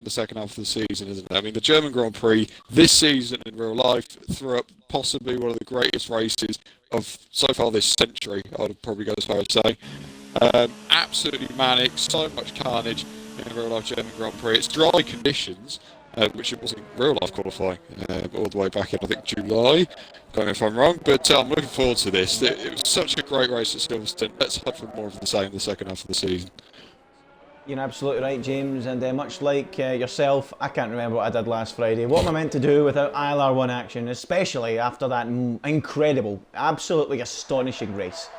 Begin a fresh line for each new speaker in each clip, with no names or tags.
the second half of the season, isn't it? I mean, the German Grand Prix this season in real life threw up possibly one of the greatest races of so far this century, I'd probably go as far as saying. Absolutely manic, so much carnage in real life German Grand Prix. It's dry conditions, which it wasn't real life qualifying all the way back in, I think, July. Don't know if I'm wrong, but I'm looking forward to this. It was such a great race at Silverstone. Let's hope for more of the same in the second half of the season.
You're absolutely right, James, and much like yourself, I can't remember what I did last Friday. What am I meant to do without ILR1 action, especially after that incredible, absolutely astonishing race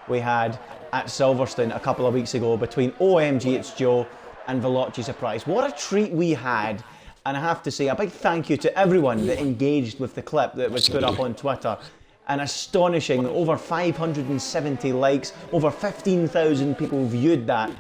we had at Silverstone a couple of weeks ago between OMG It's Joe and Veloci Surprise. What a treat we had, and I have to say a big thank you to everyone that engaged with the clip that was put up on Twitter. An astonishing, over 570 likes, over 15,000 people viewed that.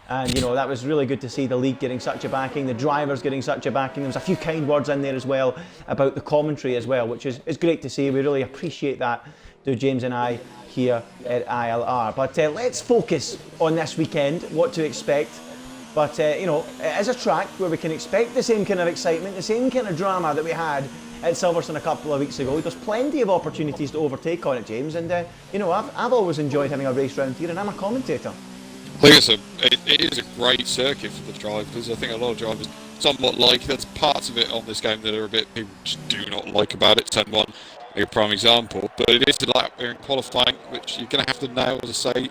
And you know, that was really good to see the league getting such a backing, the drivers getting such a backing. There was a few kind words in there as well about the commentary as well, which is great to see. We really appreciate that, do James and I here at ILR. But let's focus on this weekend, what to expect. But you know, it is a track where we can expect the same kind of excitement, the same kind of drama that we had at Silverstone a couple of weeks ago. There's plenty of opportunities to overtake on it, James. And you know, I've always enjoyed having a race round here, and I'm a commentator.
I think it is a great circuit for the drivers. I think a lot of drivers somewhat like. There's parts of it on this game that are a bit people just do not like about it. 10-1, a prime example. But it is a lap in qualifying, which you're going to have to nail. As I say,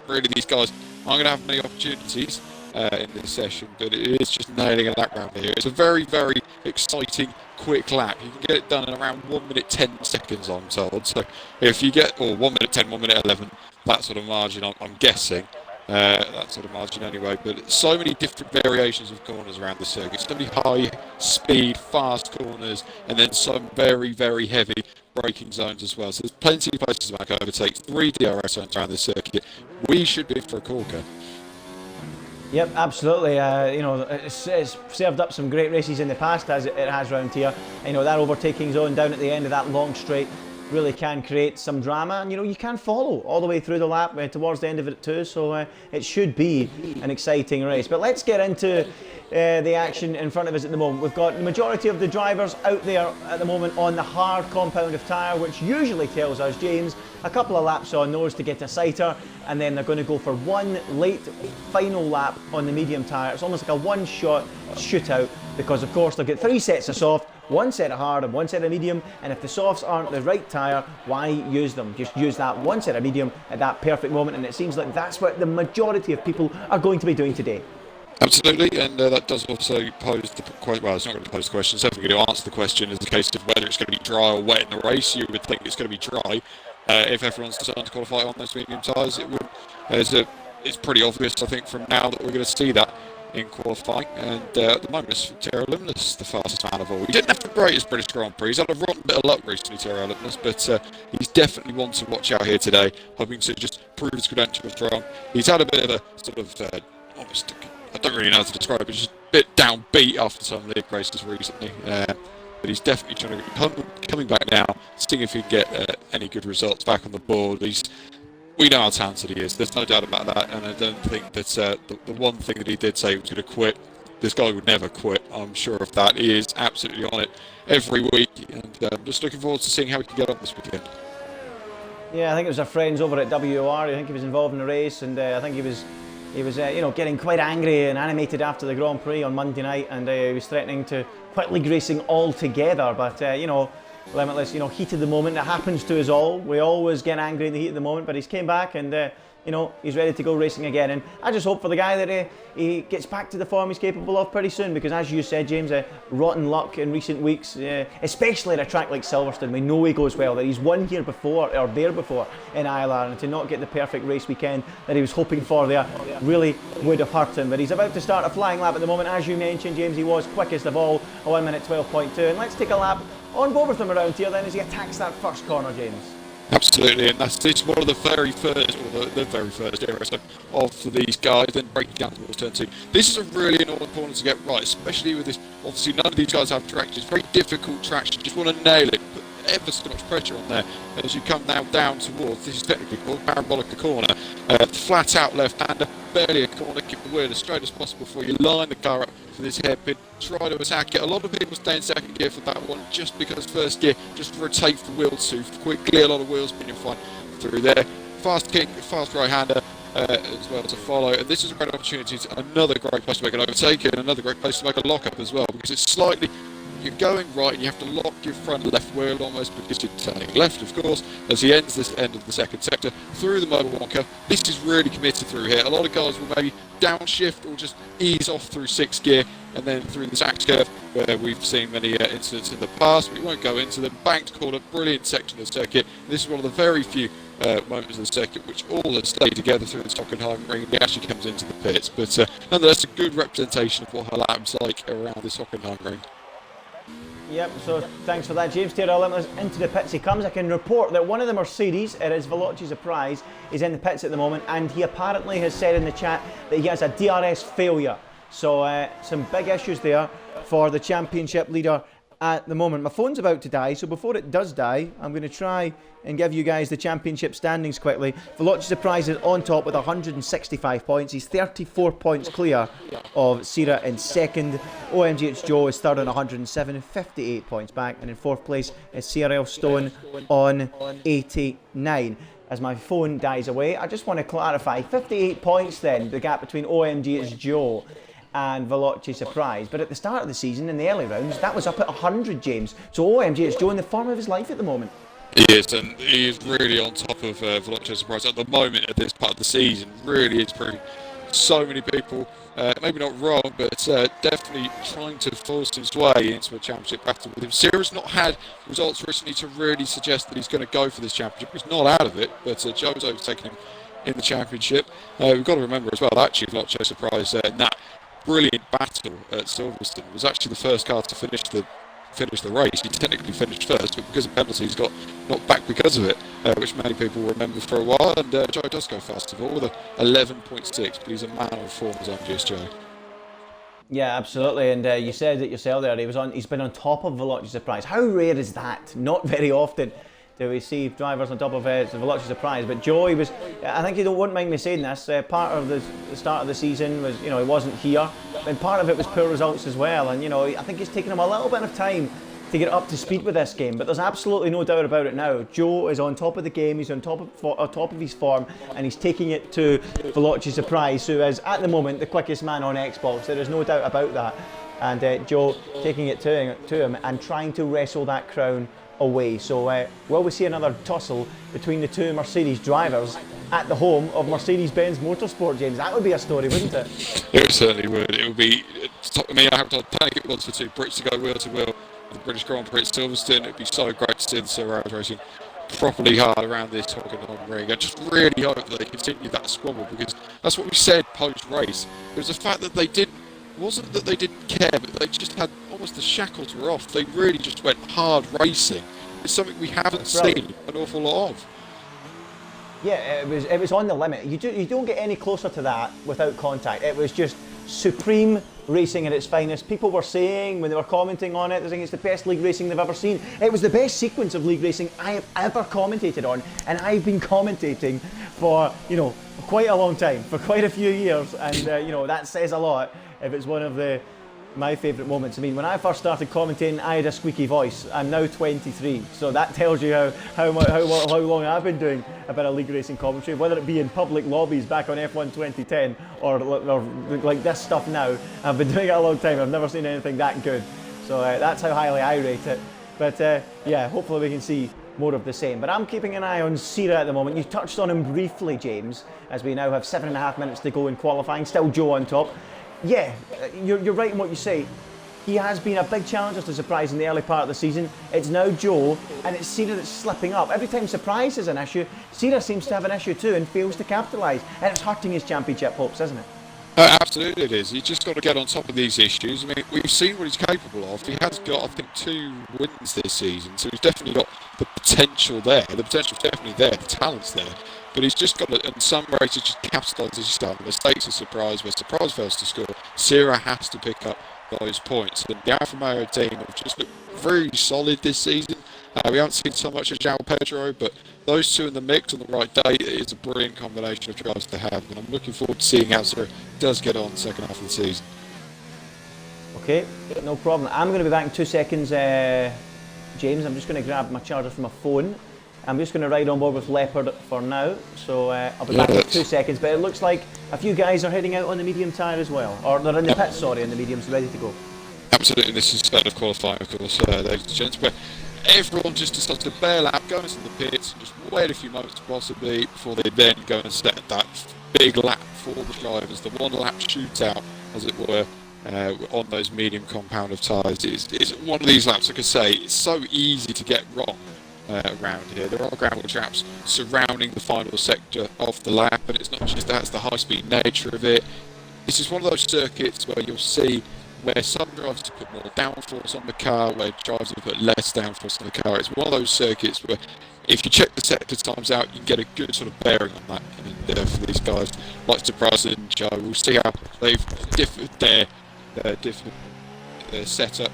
really these guys aren't going to have many opportunities in this session, but it is just nailing a lap round here. It's a very, very exciting, quick lap. You can get it done in around 1 minute 10 seconds, I'm told. So if you get, or 1 minute 10, 1 minute 11, that sort of margin, I'm guessing. That sort of margin anyway, but so many different variations of corners around the circuit. So many high speed, fast corners, and then some very, very heavy braking zones as well. So there's plenty of places to make overtakes. 3 DRS zones around the circuit. We should be in for a corker.
Yep, absolutely. You know, it's served up some great races in the past, as it has round here. You know, that overtaking zone down at the end of that long straight really can create some drama, and you know, you can follow all the way through the lap towards the end of it too, so it should be an exciting race. But let's get into the action in front of us at the moment. We've got the majority of the drivers out there at the moment on the hard compound of tyre, which usually tells us, James, a couple of laps on those to get a sighter, and then they're going to go for one late final lap on the medium tyre. It's almost like a one-shot shootout, because of course they'll get 3 sets of soft, 1 set of hard and 1 set of medium, and if the softs aren't the right tyre, why use them? Just use that 1 set of medium at that perfect moment, and it seems like that's what the majority of people are going to be doing today.
Absolutely, and that does also pose the question. Well, it's not going to pose the question, it's definitely going to answer the question as a case of whether it's going to be dry or wet in the race. You would think it's going to be dry. If everyone's deciding to qualify on those medium tyres, it would. It's pretty obvious, I think, from now that we're going to see that in qualifying, and at the moment it's Terra Luminous, the fastest man of all. He didn't have the greatest British Grand Prix. He's had a rotten bit of luck recently, Terra Luminous, but he's definitely one to watch out here today, hoping to just prove his credentials strong. He's had a bit of a sort of almost, I don't really know how to describe it, just a bit downbeat after some league races recently. But he's definitely trying to coming back now, seeing if he can get any good results back on the board. We know how talented he is, there's no doubt about that, and I don't think that the one thing that he did say he was going to quit, this guy would never quit, I'm sure of that. He is absolutely on it every week, and I'm just looking forward to seeing how he can get on this weekend.
Yeah, I think it was our friends over at WR, I think he was involved in the race, and I think he was you know, getting quite angry and animated after the Grand Prix on Monday night, and he was threatening to quit league racing altogether, but you know, limitless, you know, heat of the moment. It happens to us all. We always get angry in the heat of the moment, but he's came back and you know, he's ready to go racing again. And I just hope for the guy that he gets back to the form he's capable of pretty soon, because as you said, James, rotten luck in recent weeks, especially at a track like Silverstone. We know he goes well, that he's won here before, or there before in ILR, and to not get the perfect race weekend that he was hoping for there really would have hurt him. But he's about to start a flying lap at the moment. As you mentioned, James, he was quickest of all, a 1 minute 12.2. And let's take a lap on board with him around here then as he attacks that first corner, James.
Absolutely, and it's one of the very first, or the very first areas of these guys, then breaking down towards turn 2. This is a really annoying corner to get right, especially with this. Obviously, none of these guys have traction. It's very difficult traction. You just want to nail it, put ever so much pressure on there as you come now down towards, this is technically called Parabolica corner, flat out left-hander, barely a corner, keep the wheel as straight as possible before you line the car up for this hairpin, try to attack it. A lot of people stay in second gear for that one just because first gear just rotate the wheel too quickly. A lot of wheel spin, you'll find through there. Fast kick, fast right-hander as well to follow. And this is a great opportunity, another great place to make an overtake and another great place to make a lock-up as well, because it's slightly, you're going right and you have to lock your front left wheel almost because you're turning left, of course, as he ends this end of the second sector through the mobile wonker. This is really committed through here. A lot of guys will maybe downshift or just ease off through 6th gear and then through the axe curve, where we've seen many incidents in the past. We won't go into them. Banked corner, brilliant section of the circuit. This is one of the very few moments of the circuit which all have stayed together through the Hockenheim ring. He actually comes into the pits, but nonetheless a good representation of what her lap's like around this Hockenheim ring.
Yep, so thanks for that, James. Taylor Limitless into the pits he comes. I can report that one of the Mercedes, it is Veloci's Prize, is in the pits at the moment, and he apparently has said in the chat that he has a DRS failure. So some big issues there for the championship leader at the moment. My phone's about to die, so before it does die, I'm going to try and give you guys the championship standings quickly. Veloci's Prize is on top with 165 points. He's 34 points clear of Sierra in second. OMG It's Joe is third on 107, 58 points back. And in fourth place is Sierra Stone on 89. As my phone dies away, I just want to clarify, 58 points then, the gap between OMG It's Joe and Veloci's Prize. But at the start of the season, in the early rounds, that was up at 100, James. So OMG It's Joe in the form of his life at the moment.
He is, and he is really on top of Veloci's Prize at the moment at this part of the season. Really is proving so many people, maybe not wrong, but definitely trying to force his way into a championship battle with him. Sierra's not had results recently to really suggest that he's going to go for this championship. He's not out of it, but Joe's overtaken him in the championship. We've got to remember as well that actually Veloci's Prize in that brilliant battle at Silverstone was actually the first car to finish the race. He technically finished first, but because of penalties got knocked back because of it, which many people will remember for a while. And Joe does go fast of all with a 11.6, but he's a man of form as MGS Joe.
Yeah, absolutely. And you said it yourself there. He's been on top of Veloci's Prize. How rare is that? Not very often do we see drivers on top of Veloci's Prize. But Joe, I think you wouldn't mind me saying this. Part of the start of the season was, he wasn't here, and part of it was poor results as well. And I think it's taken him a little bit of time to get up to speed with this game. But there's absolutely no doubt about it now. Joe is on top of the game. He's on top of his form, and he's taking it to Veloci's Prize, who is at the moment the quickest man on Xbox. There is no doubt about that. And Joe taking it to him and trying to wrestle that crown away. So will we see another tussle between the two Mercedes drivers at the home of Mercedes-Benz Motorsport, James? That would be a story, wouldn't it?
It certainly would. It would be, I think it was for two Brits to go wheel to wheel the British Grand Prix at Silverstone. It would be so great to see the Sierra racing properly hard around this Hockenheim ring. I just really hope that they continue that squabble, because that's what we said post-race. It was the fact that it wasn't that they didn't care, but they just had almost the shackles were off. They really just went hard racing. It's something we haven't seen an awful lot of.
Yeah, it was on the limit. You don't get any closer to that without contact. It was just supreme racing at its finest. People were saying when they were commenting on it, they're saying it's the best league racing they've ever seen. It was the best sequence of league racing I have ever commentated on, and I've been commentating for quite a long time, for quite a few years, and that says a lot if it's one of my favourite moments. I mean, when I first started commentating, I had a squeaky voice. I'm now 23, so that tells you how long I've been doing a bit of league racing commentary, whether it be in public lobbies back on F1 2010 or like this stuff now. I've been doing it a long time. I've never seen anything that good. So that's how highly I rate it. But yeah, hopefully we can see more of the same. But I'm keeping an eye on Sierra at the moment. You touched on him briefly, James, as we now have 7.5 minutes to go in qualifying. Still Joe on top. Yeah, you're right in what you say. He has been a big challenger to Surprise in the early part of the season. It's now Joe, and it's Sierra that's slipping up. Every time Surprise is an issue, Sierra seems to have an issue too and fails to capitalise. And it's hurting his championship hopes, isn't it?
Absolutely it is. He's just got to get on top of these issues. I mean, we've seen what he's capable of. He has got, I think, 2 wins this season, so he's definitely got the potential there. The potential's definitely there, the talent's there. But he's just got to, in some races, just capitalise as he's starting. Mistakes are Surprise, where Surprise fails to score. Sierra has to pick up those points. And the Alfa Romeo team have just looked very solid this season. We haven't seen so much of João Pedro, but those two in the mix on the right day is a brilliant combination of drivers to have. And I'm looking forward to seeing how Sierra does get on the second half of the season.
Okay, no problem. I'm going to be back in 2 seconds, James. I'm just going to grab my charger from my phone. I'm just going to ride on board with Leopard for now, so I'll be back in 2 seconds. But it looks like a few guys are heading out on the medium tyre as well, or they're in the pit, sorry, and the medium's ready to go.
Absolutely, this is start of qualifying, of course, ladies and gents, where everyone just decides to bail out, go into the pits, and just wait a few moments possibly before they then go and set that big lap for the drivers, the one lap shootout, as it were. On those medium compound of tyres. It's one of these laps, like I say, it's so easy to get wrong around here. There are gravel traps surrounding the final sector of the lap, and it's not just that, it's the high-speed nature of it. This is one of those circuits where you'll see where some drivers have put more downforce on the car, where drivers have put less downforce on the car. It's one of those circuits where if you check the sector times out, you can get a good sort of bearing on that. And for these guys like Surprise and Joe, we'll see how they've differed their different setup.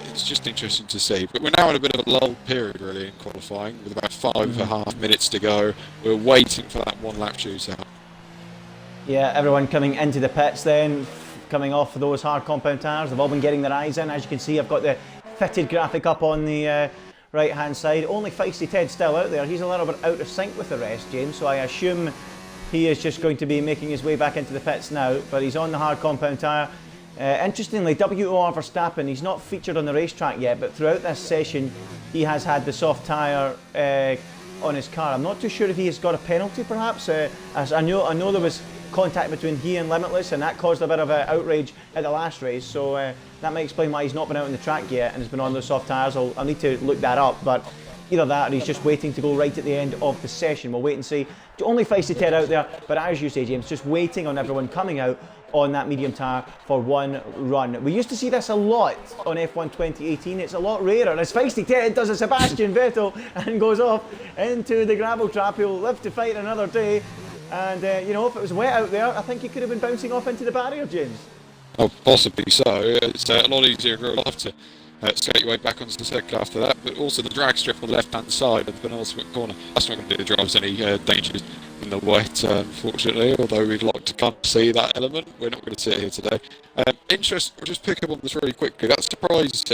It's just interesting to see. But we're now in a bit of a lull period really in qualifying, with about 5.5 minutes to go. We're waiting for that one lap shootout.
Yeah, everyone coming into the pits then, coming off those hard compound tyres. They've all been getting their eyes in. As you can see, I've got the fitted graphic up on the right hand side. Only Feisty Ted's still out there. He's a little bit out of sync with the rest, James, so I assume he is just going to be making his way back into the pits now, but he's on the hard compound tyre. Interestingly, WOR Verstappen, he's not featured on the racetrack yet, but throughout this session he has had the soft tyre on his car. I'm not too sure if he has got a penalty perhaps, as I know there was contact between he and Limitless, and that caused a bit of an outrage at the last race, so that might explain why he's not been out on the track yet and has been on those soft tyres. I'll need to look that up, but either that or he's just waiting to go right at the end of the session. We'll wait and see. Only Feisty Ted out there, but as you say, James, just waiting on everyone coming out on that medium tyre for one run. We used to see this a lot on F1 2018. It's a lot rarer as Feisty Ted does a Sebastian Vettel and goes off into the gravel trap. He'll live to fight another day, and you know, if it was wet out there, I think he could have been bouncing off into the barrier, James.
Oh, possibly so. It's a lot easier in real life to skate your way back onto the circuit after that, but also the drag strip on the left hand side of the penultimate corner, that's not going to do the drivers any dangers in the wet, unfortunately, although we'd like to come see that element. We're not going to see it here today. Interesting, we'll just pick up on this really quickly. That surprise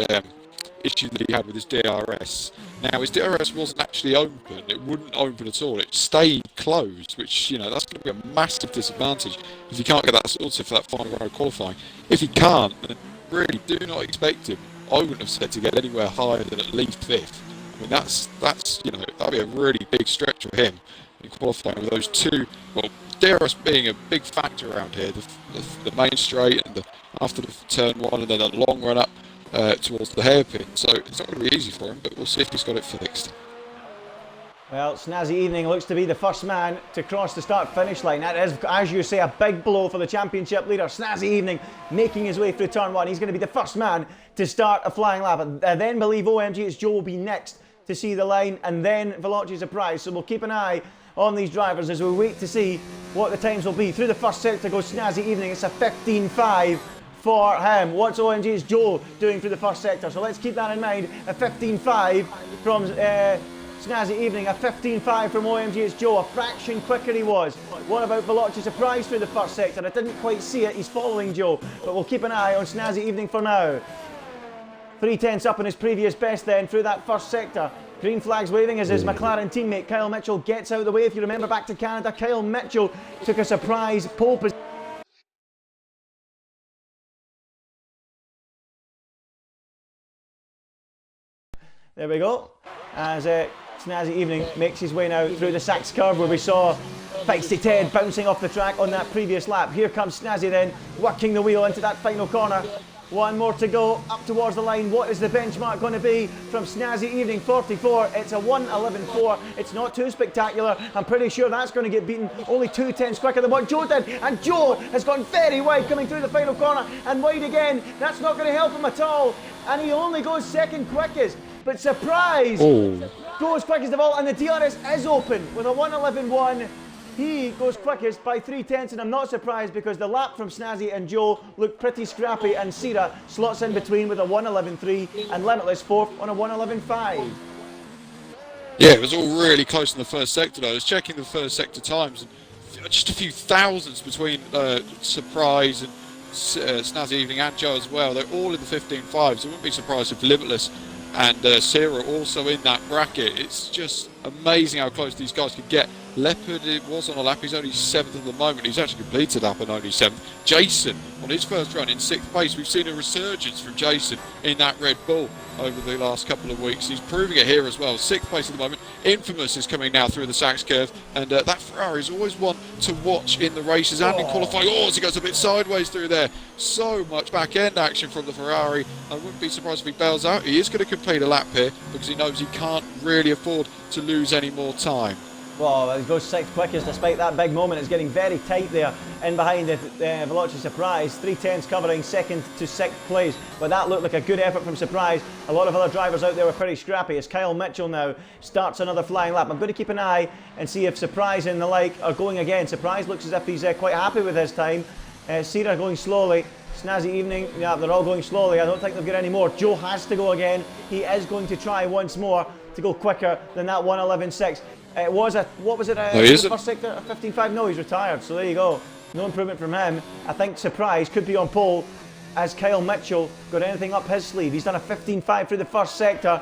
issue that he had with his DRS. Now, his DRS wasn't actually open. It wouldn't open at all. It stayed closed, which, you know, that's going to be a massive disadvantage if you can't get that sorted for that final round of qualifying. If he can't, then really do not expect him, I wouldn't have said, to get anywhere higher than at least 5th. I mean, that's you know, that'd be a really big stretch for him in qualifying with those two. Well, DRS being a big factor around here, the main straight and after the turn one, and then a long run up towards the hairpin. So it's not going to be easy for him, but we'll see if he's got it fixed.
Well, Snazzy Evening looks to be the first man to cross the start-finish line. That is, as you say, a big blow for the championship leader. Snazzy Evening making his way through turn one. He's going to be the first man to start a flying lap. I then believe OMG's Joe will be next to see the line, and then Veloce's Surprise. So we'll keep an eye on these drivers as we wait to see what the times will be. Through the first sector goes Snazzy Evening. It's a 15.5 for him. What's OMG's Joe doing through the first sector? So let's keep that in mind. A 15.5 from Snazzy Evening, a 15.5 from OMG's Joe, a fraction quicker he was. What about Veloce's Surprise through the first sector? I didn't quite see it, he's following Joe, but we'll keep an eye on Snazzy Evening for now. 3/10 up on his previous best then through that first sector. Green flags waving as his McLaren teammate Kyle Mitchell gets out of the way. If you remember back to Canada, Kyle Mitchell took a surprise pole position. There we go, as Snazzy Evening makes his way now through the Sachs curve where we saw Feisty Ted bouncing off the track on that previous lap. Here comes Snazzy then, working the wheel into that final corner. One more to go, up towards the line. What is the benchmark going to be from Snazzy Evening? 44, it's a 1:11.4. It's not too spectacular. I'm pretty sure that's going to get beaten. Only 2/10 quicker than what Joe did. And Joe has gone very wide coming through the final corner. And wide again. That's not going to help him at all. And he only goes second quickest. But Surprise goes quickest of all. And the DRS is open with a 1:11.1. He goes quickest by 3/10, and I'm not surprised because the lap from Snazzy and Joe looked pretty scrappy, and Sira slots in between with a 1:11.3 and Limitless fourth on a 1:11.5.
Yeah, it was all really close in the first sector though. I was checking the first sector times, and just a few thousandths between Surprise and Snazzy Evening and Joe as well. They're all in the 15.5s. I wouldn't be surprised if Limitless and Sierra also in that bracket. It's just amazing how close these guys could get. Leopard, it was on a lap, he's only 7th at the moment. He's actually completed a lap and only 7th. Jason, on his first run in 6th place, we've seen a resurgence from Jason in that Red Bull over the last couple of weeks. He's proving it here as well. 6th place at the moment. Infamous is coming now through the Sachs curve, and that Ferrari is always one to watch in the races and in qualifying. Oh, as he goes a bit sideways through there. So much back-end action from the Ferrari. I wouldn't be surprised if he bails out. He is going to complete a lap here because he knows he can't really afford to lose any more time.
Well, he goes 6th quickest despite that big moment. It's getting very tight there in behind the Veloci Surprise. 3/10 covering 2nd to 6th place. But that looked like a good effort from Surprise. A lot of other drivers out there were pretty scrappy as Kyle Mitchell now starts another flying lap. I'm going to keep an eye and see if Surprise and the like are going again. Surprise looks as if he's quite happy with his time. Sierra going slowly. Snazzy Evening, yeah, they're all going slowly. I don't think they've got any more. Joe has to go again. He is going to try once more to go quicker than that 1:11.6. It was a, what was it,
no, he isn't.
first sector, a 15.5? No, he's retired, so there you go. No improvement from him. I think Surprise could be on pole as Kyle Mitchell got anything up his sleeve. He's done a 15.5 through the first sector.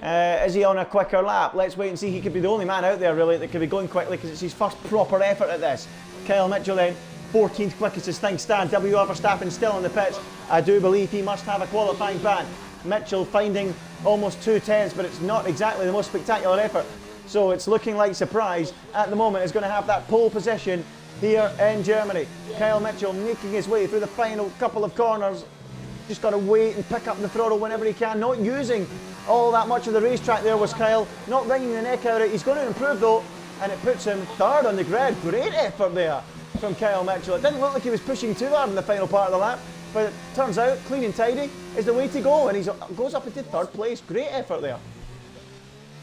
Is he on a quicker lap? Let's wait and see. He could be the only man out there really that could be going quickly because it's his first proper effort at this. Kyle Mitchell then, 14th quickest as things stand. W. Verstappen still in the pits. I do believe he must have a qualifying ban. Mitchell finding almost 2/10s, but it's not exactly the most spectacular effort. So it's looking like Surprise at the moment is going to have that pole position here in Germany. Kyle Mitchell making his way through the final couple of corners. Just got to wait and pick up the throttle whenever he can. Not using all that much of the racetrack there was Kyle. Not wringing the neck out of it. He's going to improve though, and it puts him 3rd on the grid. Great effort there from Kyle Mitchell. It didn't look like he was pushing too hard in the final part of the lap, but it turns out clean and tidy is the way to go, and he goes up into 3rd place. Great effort there.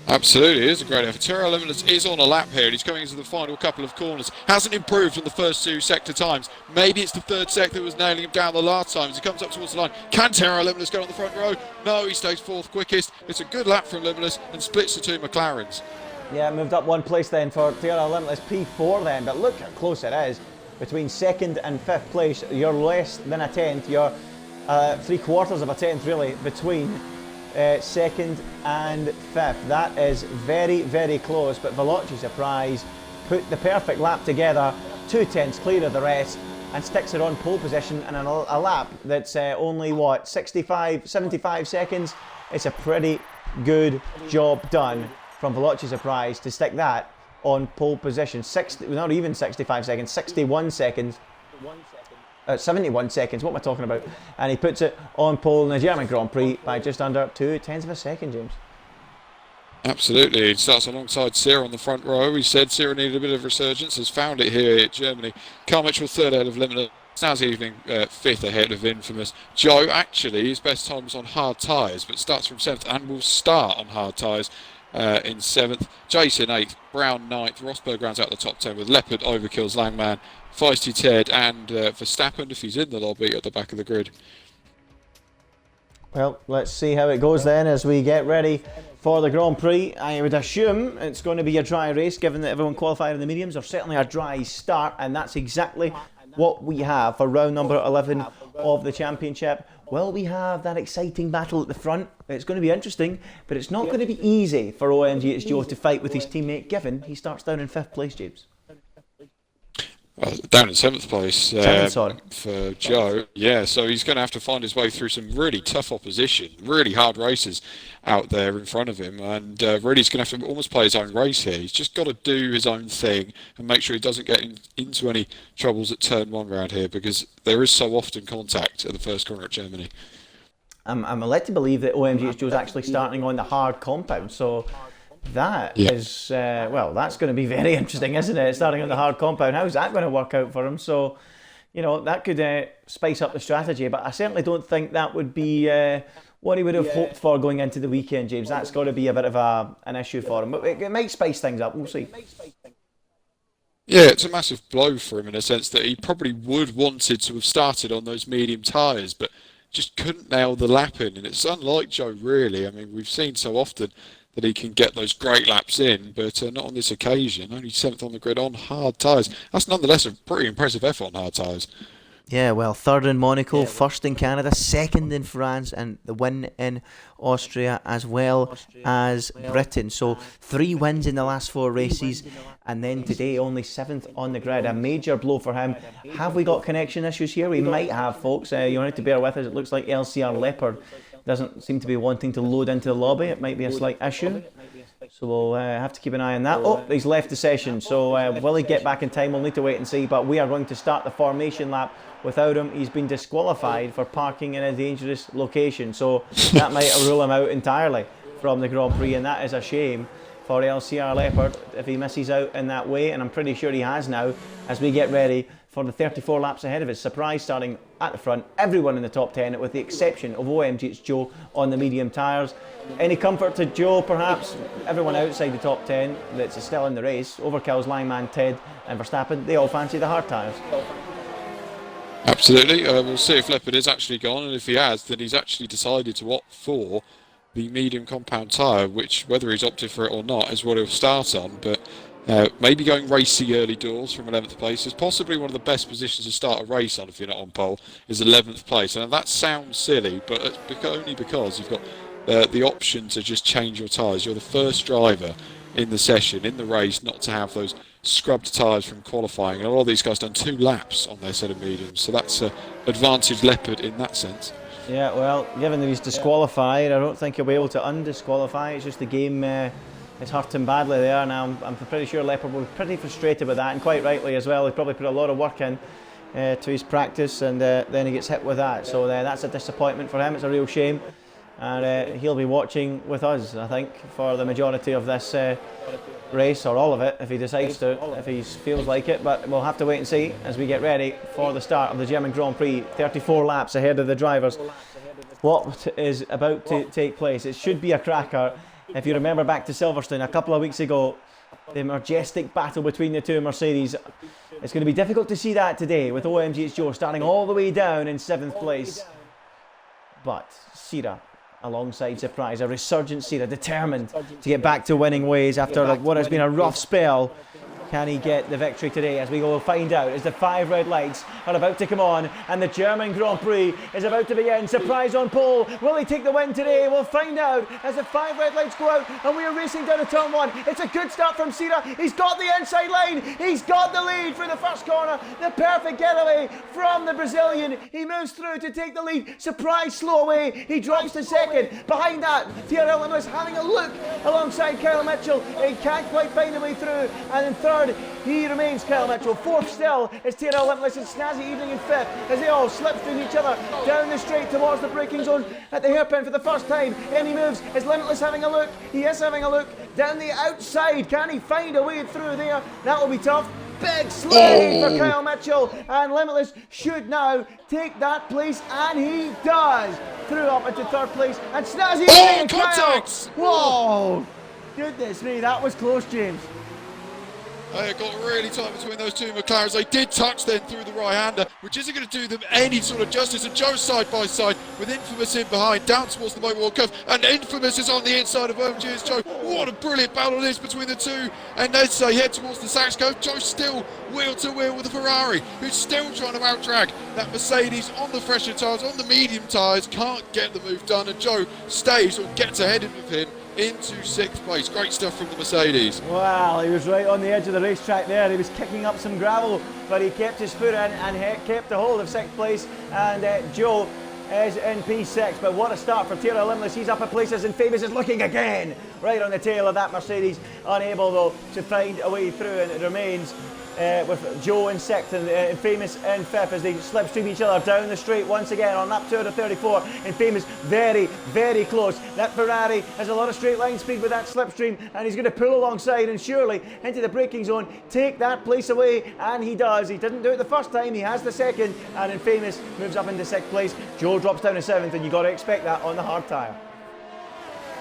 Absolutely, it is a great effort. Terra Limitless is on a lap here and he's coming into the final couple of corners. Hasn't improved from the first 2 sector times. Maybe it's the 3rd sector that was nailing him down the last time as he comes up towards the line. Can Terra Limitless go on the front row? No, he stays 4th quickest. It's a good lap from Limitless and splits the 2 McLarens.
Yeah, moved up 1 place then for Terra Limitless, P4 then, but look how close it is. Between 2nd and 5th place, you're less than a 10th. You're 3/4 of a 10th really between 2nd and 5th. That is very, very close, but Veloci Surprise put the perfect lap together, 2/10s clear of the rest, and sticks it on pole position in a lap that's only, what, 75 seconds? It's a pretty good job done from Veloci Surprise to stick that on pole position. Not even 65 seconds, 61 seconds. 71 seconds, what am I talking about? And he puts it on pole in the German Grand Prix by just under 2/10 of a second, James.
Absolutely, he starts alongside Sierra on the front row. He said Sierra needed a bit of resurgence, has found it here at Germany. Kyle Mitchell 3rd ahead of Limitless. Snazzy Evening 5th ahead of Infamous. Joe, actually, his best time was on hard tyres, but starts from 7th and will start on hard tyres in 7th. Jason 8th, Brown 9th. Rosberg rounds out the top 10 with Leopard, Overkills, Langman, Feisty Ted and Verstappen if he's in the lobby at the back of the grid.
Well, let's see how it goes then as we get ready for the Grand Prix. I would assume it's going to be a dry race given that everyone qualified in the mediums, or certainly a dry start, and that's exactly what we have for round number 11 of the championship. Will we have that exciting battle at the front? It's going to be interesting, but it's not going to be easy for OMGH Joe to fight with his teammate given he starts down in 5th place, James.
Down in 7th place for Joe. Yeah, so he's going to have to find his way through some really tough opposition, really hard races out there in front of him, and really he's going to have to almost play his own race here. He's just got to do his own thing and make sure he doesn't get into any troubles at turn 1 round here, because there is so often contact at the first corner at Germany.
I'm led to believe that OMGH Joe's actually starting on the hard compound, so that is, well, that's going to be very interesting, isn't it? Starting on the hard compound. How's that going to work out for him? So, you know, that could spice up the strategy, but I certainly don't think that would be what he would have hoped for going into the weekend, James. That's got to be a bit of an issue for him, but it might spice things up. We'll see.
Yeah, it's a massive blow for him in a sense that he probably would wanted to have started on those medium tyres, but just couldn't nail the lap in. And it's unlike Joe, really. I mean, we've seen so often that he can get those great laps in, but not on this occasion. Only 7th on the grid on hard tyres. That's nonetheless a pretty impressive effort on hard tyres.
Yeah, well, third in Monaco, first in Canada, second in France, and the win in Austria as well as Britain. So 3 wins in the last 4 races, and then today only 7th on the grid. A major blow for him. Have we got connection issues here? We might have, folks. You'll need to bear with us. It looks like LCR Leopard doesn't seem to be wanting to load into the lobby. It might be a slight issue. So we'll have to keep an eye on that. Oh, he's left the session. So will he get back in time? We'll need to wait and see. But we are going to start the formation lap without him. He's been disqualified for parking in a dangerous location. So that might rule him out entirely from the Grand Prix. And that is a shame for LCR Leopard if he misses out in that way. And I'm pretty sure he has now as we get ready for the 34 laps ahead of us. Surprise starting at the front. Everyone in the top 10 with the exception of OMG's Joe on the medium tyres. Any comfort to Joe, perhaps? Everyone outside the top 10 that's still in the race, Overkill's lineman Ted and Verstappen, they all fancy the hard tyres.
Absolutely. We'll see if Leopard is actually gone, and if he has, then he's actually decided to opt for the medium compound tyre, which, whether he's opted for it or not, is what he'll start on. But maybe going racy early doors from 11th place is possibly one of the best positions to start a race on if you're not on pole, is 11th place. And that sounds silly, but it's only because you've got the option to just change your tyres. You're the first driver in the session, in the race, not to have those scrubbed tyres from qualifying. And a lot of these guys done 2 laps on their set of mediums, so that's advantage Leopard in that sense.
Yeah, well, given that he's disqualified, I don't think he'll be able to undisqualify. It's just the game it's hurt him badly there. Now I'm pretty sure Leopard will be pretty frustrated with that, and quite rightly as well. He probably put a lot of work in to his practice, and then he gets hit with that. So that's a disappointment for him. It's a real shame. And he'll be watching with us, I think, for the majority of this race, or all of it, if he decides to, if he feels like it. But we'll have to wait and see as we get ready for the start of the German Grand Prix. 34 laps ahead of the drivers. What is about to take place? It should be a cracker. If you remember back to Silverstone a couple of weeks ago, the majestic battle between the two Mercedes. It's going to be difficult to see that today with OMG's Joe starting all the way down in 7th place. But Sira, alongside Surprise, a resurgent Sira, determined to get back to winning ways after what has been a rough spell. Can he get the victory today? As we go find out as the 5 red lights are about to come on and the German Grand Prix is about to begin. Surprise on pole. Will he take the win today? We'll find out as the 5 red lights go out and we are racing down to turn 1. It's a good start from Sira. He's got the inside line. He's got the lead through the first corner. The perfect getaway from the Brazilian. He moves through to take the lead. Surprise slow away. He drops to second. Behind that, TRL Limitless having a look alongside Kyle Mitchell. He can't quite find a way through. And in third, he remains Kyle Mitchell. 4th still is TRL Limitless and Snazzy Evening in 5th as they all slip through each other down the straight towards the braking zone at the hairpin for the first time. In he moves. Is Limitless having a look? He is having a look down the outside. Can he find a way through there? That will be tough. Big slide for Kyle Mitchell, and Limitless should now take that place, and he does. Through up into 3rd place, and Snazzy and Kyle. Whoa! Goodness me, that was close, James.
It got really tight between those two McLarens. They did touch then through the right-hander, which isn't going to do them any sort of justice. And Joe's side by side with Infamous in behind, down towards the motorwall curve, and Infamous is on the inside of OMG's Joe. What a brilliant battle it is between the two. And as they head towards the Sachs curve, Joe's still wheel to wheel with the Ferrari, who's still trying to outdrag that Mercedes on the fresher tyres, on the medium tyres, can't get the move done, and Joe stays or gets ahead of him into 6th place. Great stuff from the Mercedes.
Well, he was right on the edge of the racetrack there. He was kicking up some gravel, but he kept his foot in and kept the hold of 6th place. And Joe is in P6. But what a start for TRL Limitless. He's up at places, and Famous is looking again right on the tail of that Mercedes. Unable, though, to find a way through, and it remains with Joe in 6th and Famous in 5th as they slipstream each other down the straight once again on lap 2 of 34. And Famous very, very close. That Ferrari has a lot of straight line speed with that slipstream, and he's going to pull alongside and surely into the braking zone, take that place away, and he does. He didn't do it the first time, he has the 2nd, and then Famous moves up into 6th place. Joe drops down to 7th, and you've got to expect that on the hard tyre.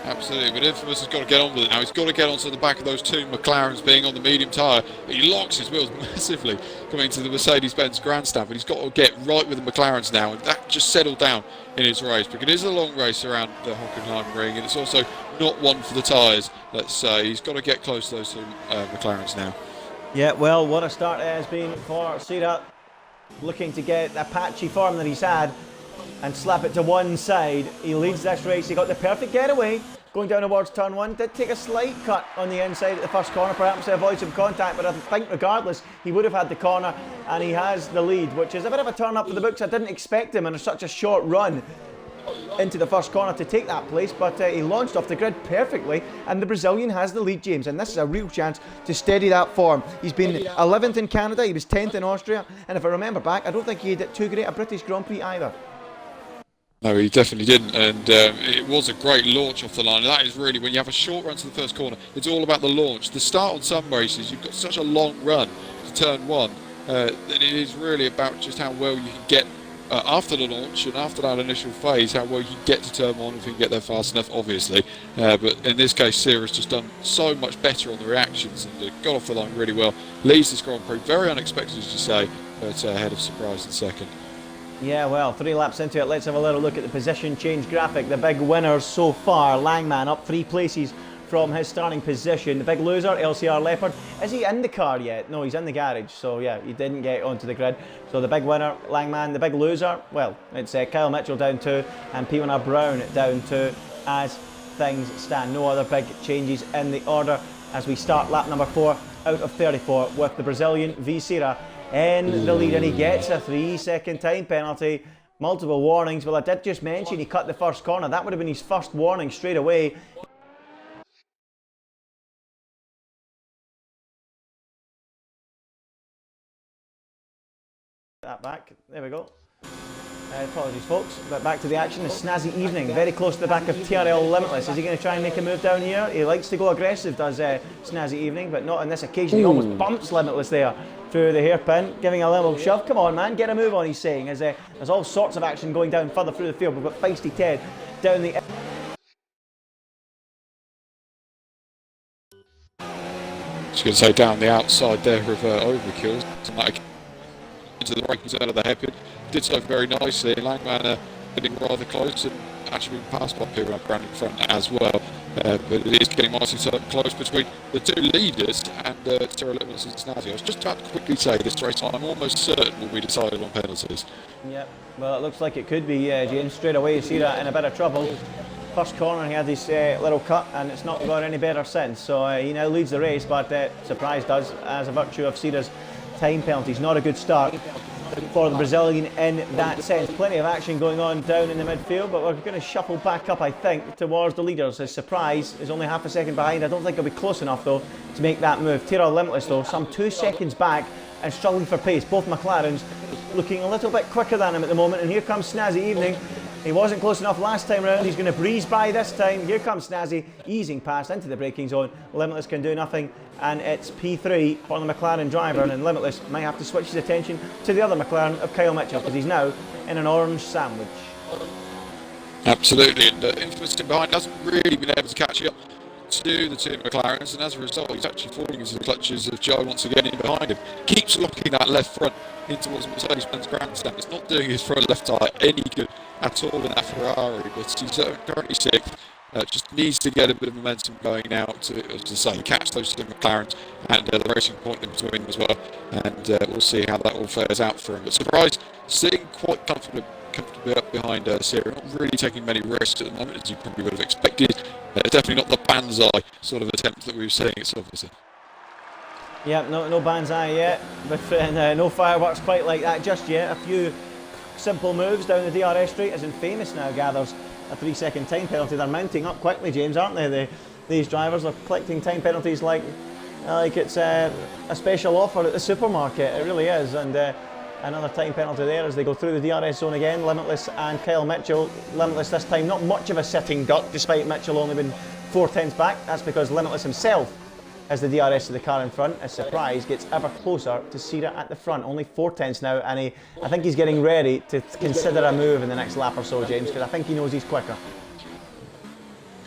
Absolutely, but Infamous has got to get on with it now. He's got to get onto the back of those two McLarens being on the medium tyre. He locks his wheels massively coming to the Mercedes-Benz grandstand, but he's got to get right with the McLarens now, and that just settled down in his race, because it is a long race around the Hockenheim ring, and it's also not one for the tyres, let's say. He's got to get close to those two McLarens now.
Yeah, well, what a start it has been for Sira. looking to get a patchy form that he's had and slap it to one side. He leads this race. He got the perfect getaway going down towards turn 1. Did take a slight cut on the inside at the first corner, perhaps to avoid some contact, but I think regardless he would have had the corner, and he has the lead, which is a bit of a turn up for the books. I didn't expect him in such a short run into the first corner to take that place, but he launched off the grid perfectly, and the Brazilian has the lead, James, and this is a real chance to steady that form. He's been 11th in Canada, he was 10th in Austria, and if I remember back, I don't think he had too great a British Grand Prix either.
No, he definitely didn't, and it was a great launch off the line. That is really, when you have a short run to the first corner, it's all about the launch. The start on some races, you've got such a long run to turn 1, that it is really about just how well you can get after the launch and after that initial phase, how well you can get to turn 1 if you can get there fast enough, obviously. But in this case, Sierra's just done so much better on the reactions and got off the line really well. Leads this Grand Prix, very unexpected, as you say, but ahead of surprise in second.
Yeah, well, 3 laps into it, let's have a little look at the position change graphic. The big winners so far, Langman up 3 places from his starting position. The big loser, LCR Leopard, is he in the car yet? No, he's in the garage, so yeah, he didn't get onto the grid. So the big winner, Langman. The big loser, well, it's Kyle Mitchell down 2 and P1R Brown down 2 as things stand. No other big changes in the order as we start lap number 4 out of 34 with the Brazilian V. Sierra in the lead, and he gets a 3-second time penalty. Multiple warnings. Well, I did just mention he cut the first corner. That would have been his first warning straight away. That back. There we go. Apologies, folks. But back to the action. A snazzy evening. Very close to the back of TRL Limitless. Is he going to try and make a move down here? He likes to go aggressive, does Snazzy Evening, but not on this occasion. He almost bumps Limitless there through the hairpin, giving a little shove. Come on, man, get a move on, he's saying. As there's all sorts of action going down further through the field. We've got Feisty Ted down the...
Just going to say down the outside there of Overkill. Into the braking zone of the hairpin. Did so very nicely. Langman getting rather close and actually being passed by P1R Brown in front as well. But it is getting nicely close between the 2 leaders and Sierra Limitless and Snazzy. I was just about to quickly say this race I'm almost certain will be decided on penalties.
Yep, well, it looks like it could be, James. Straight away, Sierra in a bit of trouble. First corner, he had this little cut, and it's not got any better since. So he now leads the race, but surprise does as a virtue of Sierra's time penalties. Not a good start for the Brazilian in that sense. Plenty of action going on down in the midfield, but we're going to shuffle back up, I think, towards the leaders. His surprise is only half a second behind. I don't think he'll be close enough, though, to make that move. TRL Limitless, though, some 2 seconds back and struggling for pace. Both McLarens looking a little bit quicker than him at the moment, and here comes Snazzy Evening. He wasn't close enough last time round. He's going to breeze by this time. Here comes Snazzy, easing past into the braking zone. Limitless can do nothing, and it's P3 for the McLaren driver, and Limitless might have to switch his attention to the other McLaren of Kyle Mitchell, because he's now in an orange sandwich.
Absolutely, and Infamous in behind hasn't really been able to catch up to the 2 McLarens, and as a result he's actually falling into the clutches of Joe once again in behind him. Keeps locking that left front in towards Mercedes-Benz grandstand. It's not doing his front left tyre any good at all in that Ferrari, but he's currently 6th. Just needs to get a bit of momentum going now to, as I say, catch those 2 McLarens and the racing point in between them as well, and we'll see how that all fares out for him. But surprised, sitting quite comfortably up behind Sierra, not really taking many risks at the moment, as you probably would have expected. Definitely not the banzai sort of attempt that we were seeing at Silverstone.
Yeah, no banzai yet, but no fireworks quite like that just yet. A few simple moves down the DRS straight as Infamous now gathers a 3-second time penalty. They're mounting up quickly, James, aren't they? These drivers are collecting time penalties like it's a special offer at the supermarket. It really is, and another time penalty there as they go through the DRS zone again. Limitless and Kyle Mitchell. Limitless this time not much of a sitting duck, despite Mitchell only been 4/10 back. That's because Limitless himself as the DRS of the car in front, as Surprise gets ever closer to Sierra at the front. Only 4/10 now, and I think he's getting ready to consider a move in the next lap or so, James, because I think he knows he's quicker.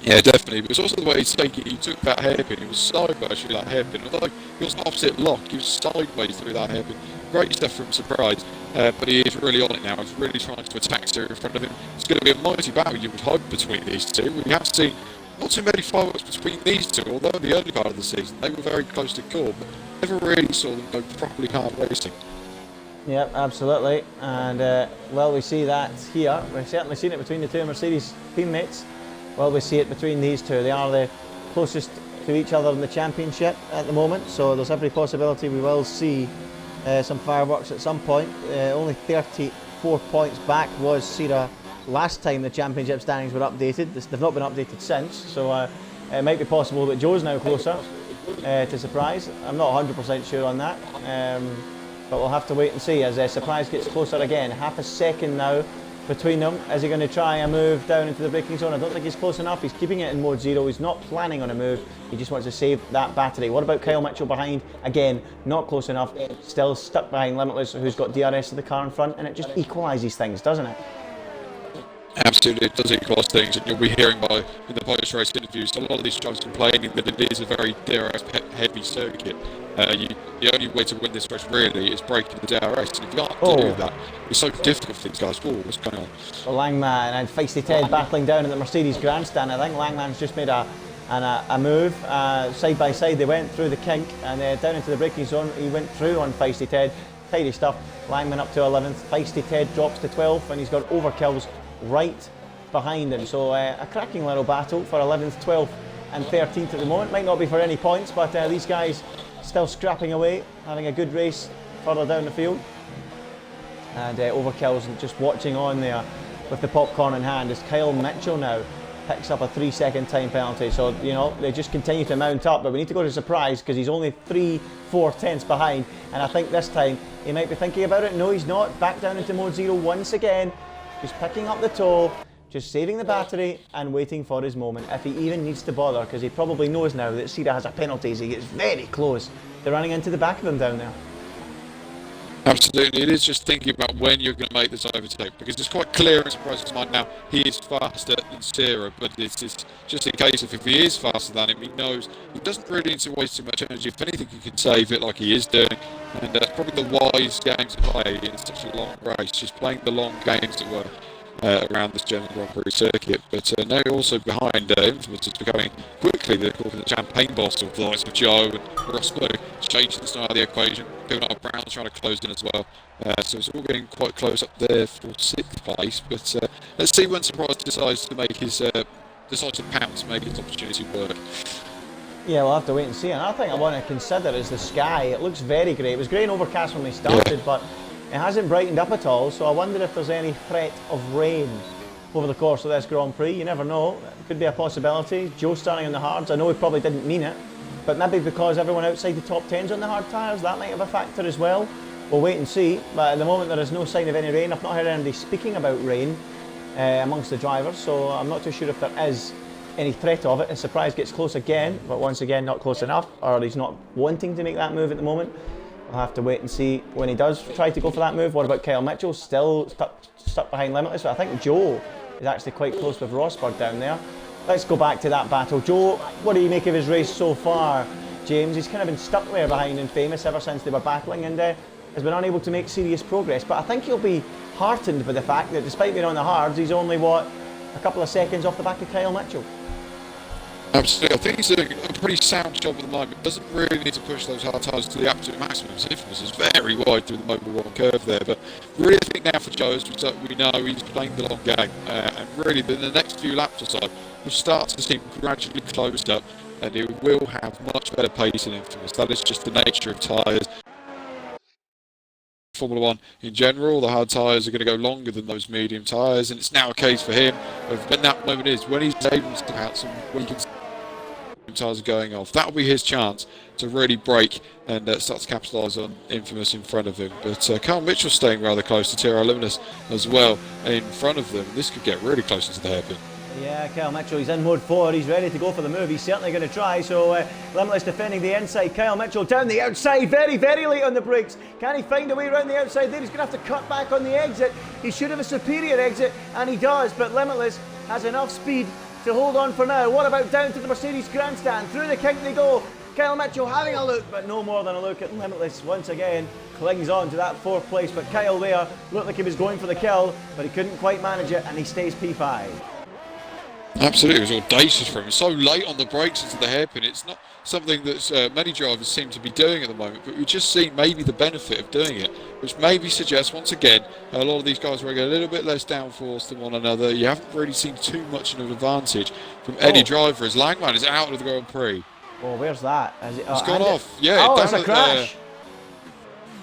Yeah, definitely. But it's also the way he's taking it. He took that hairpin. He was sideways through that hairpin. Although he was opposite lock, he was sideways through that hairpin. Great stuff from Surprise. But he is really on it now. He's really trying to attack Sierra in front of him. It's going to be a mighty battle, you would hope, between these two. We have seen not too many fireworks between these two, although in the early part of the season they were very close to call, but never really saw them go properly hard racing.
Yep, absolutely. And well, we see that here. We've certainly seen it between the two Mercedes teammates. Well, we see it between these two. They are the closest to each other in the championship at the moment, so there's every possibility we will see some fireworks at some point. Only 34 points back was Sira last time the championship standings were updated. They've not been updated since, so it might be possible that Joe's now closer to Surprise. I'm not 100% sure on that, but we'll have to wait and see as Surprise gets closer again. Half a second now between them. Is he going to try a move down into the braking zone? I don't think he's close enough. He's keeping it in mode 0. He's not planning on a move. He just wants to save that battery. What about Kyle Mitchell behind? Again, not close enough. Still stuck behind Limitless, who's got DRS of the car in front, and it just equalises things, doesn't it?
Absolutely, it does equalise things, and you'll be hearing in the post-race interviews a lot of these drivers complaining that it is a very DRS-heavy circuit. The only way to win this race really is breaking the DRS, and if you can't do that, it's so difficult for these guys. What's going on?
Well, Langman and Feisty Ted battling down at the Mercedes grandstand. I think Langman's just made a move. Side by side, they went through the kink and down into the braking zone. He went through on Feisty Ted. Tidy stuff. Langman up to 11th. Feisty Ted drops to 12th, and he's got overkills right behind him. So a cracking little battle for 11th, 12th and 13th at the moment. Might not be for any points, but these guys still scrapping away, having a good race further down the field. And overkills just watching on there with the popcorn in hand as Kyle Mitchell now picks up a 3-second time penalty. So, you know, they just continue to mount up, but we need to go to Surprise because he's only 3/4 tenths behind. And I think this time he might be thinking about it. No, he's not. Back down into mode 0 once again. Just picking up the toe, just saving the battery and waiting for his moment, if he even needs to bother, because he probably knows now that Sira has a penalty as he gets very close to running into the back of him down there.
Absolutely, it is just thinking about when you're going to make this overtake, because it's quite clear in Surprise's mind now he is faster than Sira, but it's just a case of if he is faster than him, he knows he doesn't really need to waste too much energy. If anything, he can save it like he is doing, and that's probably the wise game to play in such a long race, just playing the long games that were around this German Grand Prix circuit. But now also behind Infamous is becoming quickly the champagne boss of the likes of Joe and Rosberg, changing the style of the equation. People like Brown's trying to close in as well. So it's all getting quite close up there for 6th place. But let's see when Surprise decides to make his decisive pounce, make his opportunity work.
Yeah, we'll have to wait and see. Another thing I want to consider is the sky. It looks very grey. It was grey and overcast when we started, but it hasn't brightened up at all, so I wonder if there's any threat of rain over the course of this Grand Prix. You never know. It could be a possibility. Joe starting on the hards. I know he probably didn't mean it, but maybe because everyone outside the top 10's on the hard tyres, that might have a factor as well. We'll wait and see, but at the moment there is no sign of any rain. I've not heard anybody speaking about rain amongst the drivers, so I'm not too sure if there is any threat of it. A Surprise gets close again, but once again not close enough, or he's not wanting to make that move at the moment. We'll have to wait and see when he does try to go for that move. What about Kyle Mitchell? Still stuck behind Limitless, but I think Joe is actually quite close with Rosberg down there. Let's go back to that battle. Joe, what do you make of his race so far, James? He's kind of been stuck there behind Infamous ever since they were battling, and has been unable to make serious progress. But I think he'll be heartened by the fact that despite being on the hards, he's only, a couple of seconds off the back of Kyle Mitchell.
Absolutely, I think he's doing a pretty sound job at the moment. Doesn't really need to push those hard tyres to the absolute maximum. Infamous is very wide through the Mobile 1 curve there, but really I think now for Joe, as we know, he's playing the long game, and really in the next few laps or so, we'll start to see him gradually closed up, and he will have much better pace than Infamous. That is just the nature of tyres. Formula 1 in general, the hard tyres are going to go longer than those medium tyres, and it's now a case for him of when that moment is, when he's able to step out some weekends. Tyres are going off. That'll be his chance to really break and start to capitalise on Infamous in front of him. But Carl Mitchell staying rather close to Tiro Luminous as well in front of them. This could get really close into the hairpin.
Yeah, Kyle Mitchell, he's in mode 4, he's ready to go for the move, he's certainly going to try, so Limitless defending the inside, Kyle Mitchell down the outside, very, very late on the brakes. Can he find a way around the outside there? He's going to have to cut back on the exit. He should have a superior exit, and he does, but Limitless has enough speed to hold on for now. What about down to the Mercedes grandstand? Through the kink they go. Kyle Mitchell having a look, but no more than a look at Limitless. Once again, clings on to that 4th place, but Kyle there looked like he was going for the kill, but he couldn't quite manage it, and he stays P5.
Absolutely, it was audacious from him. So late on the brakes into the hairpin. It's not something that many drivers seem to be doing at the moment, but we've just seen maybe the benefit of doing it, which maybe suggests, once again, a lot of these guys are getting a little bit less downforce than one another. You haven't really seen too much of an advantage from any driver, as Langman is out of the Grand Prix.
Oh, where's that?
It's gone off. Yeah,
oh, it's a crash.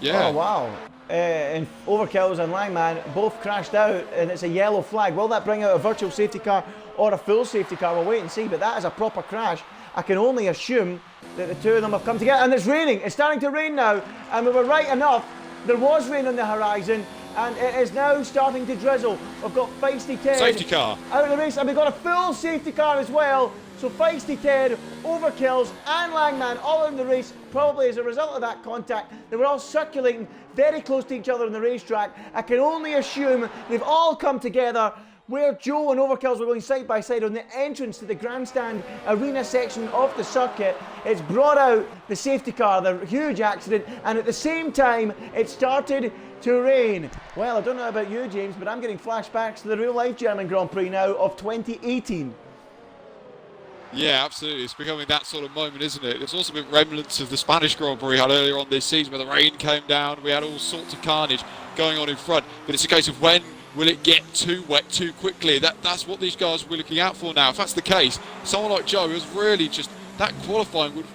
Yeah.
Oh, wow. And Overkills and Langman both crashed out, and it's a yellow flag. Will that bring out a virtual safety car or a full safety car? We'll wait and see, but that is a proper crash. I can only assume that the two of them have come together. And it's raining. It's starting to rain now, and we were right enough. There was rain on the horizon, and it is now starting to drizzle. We've got Feisty Ted
Safety car
out of the race, and we've got a full safety car as well. So Feisty Ted, Overkills and Langman all in the race, probably as a result of that contact. They were all circulating very close to each other on the racetrack. I can only assume they've all come together where Joe and Overkills were going side by side on the entrance to the grandstand arena section of the circuit. It's brought out the safety car, the huge accident, and at the same time it started to rain. Well, I don't know about you, James, but I'm getting flashbacks to the real life German Grand Prix now of 2018.
Yeah, absolutely. It's becoming that sort of moment, isn't it? There's also been remnants of the Spanish Grand Prix had earlier on this season where the rain came down. We had all sorts of carnage going on in front. But it's a case of when will it get too wet too quickly? That's what these guys will be looking out for now. If that's the case, someone like Joe is really just, that qualifying would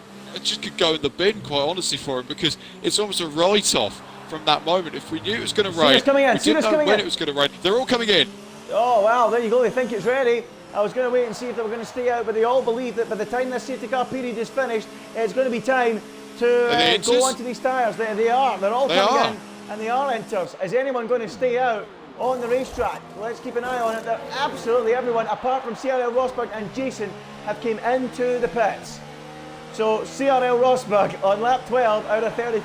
just could go in the bin, quite honestly, for him, because it's almost a write-off from that moment. If we knew it was going to rain, we didn't know when it was going to rain. They're all coming in.
Oh, well, there you go. They think it's ready. I was going to wait and see if they were going to stay out, but they all believe that by the time this safety car period is finished, it's going to be time to go onto these tyres. They are. They're all coming in, and they are enters. Is anyone going to stay out on the racetrack? Let's keep an eye on it. That absolutely everyone, apart from CRL Rosberg and Jason, have came into the pits. So CRL Rosberg on lap 12 out of 30.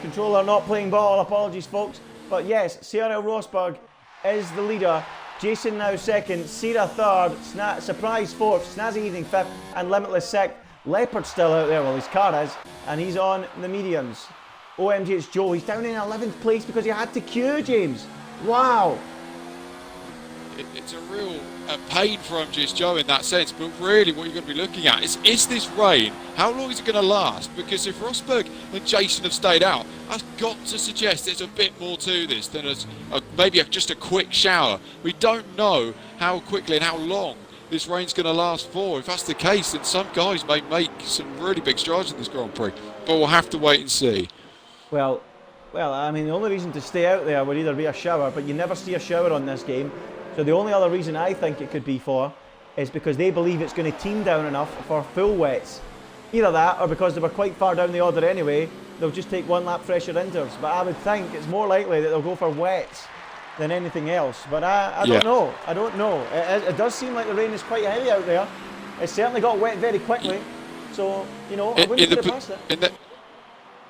Controller not playing ball, apologies folks. But yes, CRL Rosberg is the leader. Jason now second, Sierra third, Surprise fourth, Snazzy Evening fifth, and Limitless sixth. Leopard's still out there, well his car is, and he's on the mediums. OMG, it's Joe, he's down in 11th place because he had to queue, James. Wow.
It's a real pain for MGS Joe in that sense, but really what you're going to be looking at is this rain, how long is it going to last? Because if Rosberg and Jason have stayed out, that's got to suggest there's a bit more to this than maybe just a quick shower. We don't know how quickly and how long this rain's going to last for. If that's the case, then some guys may make some really big strides in this Grand Prix, but we'll have to wait and see.
Well, I mean, the only reason to stay out there would either be a shower, but you never see a shower on this game. So the only other reason I think it could be for is because they believe it's going to team down enough for full wets. Either that, or because they were quite far down the order anyway, they'll just take one lap fresher inters. But I would think it's more likely that they'll go for wets than anything else. But I don't know. I don't know. It does seem like the rain is quite heavy out there. It certainly got wet very quickly. So, you know, I wouldn't put it past it.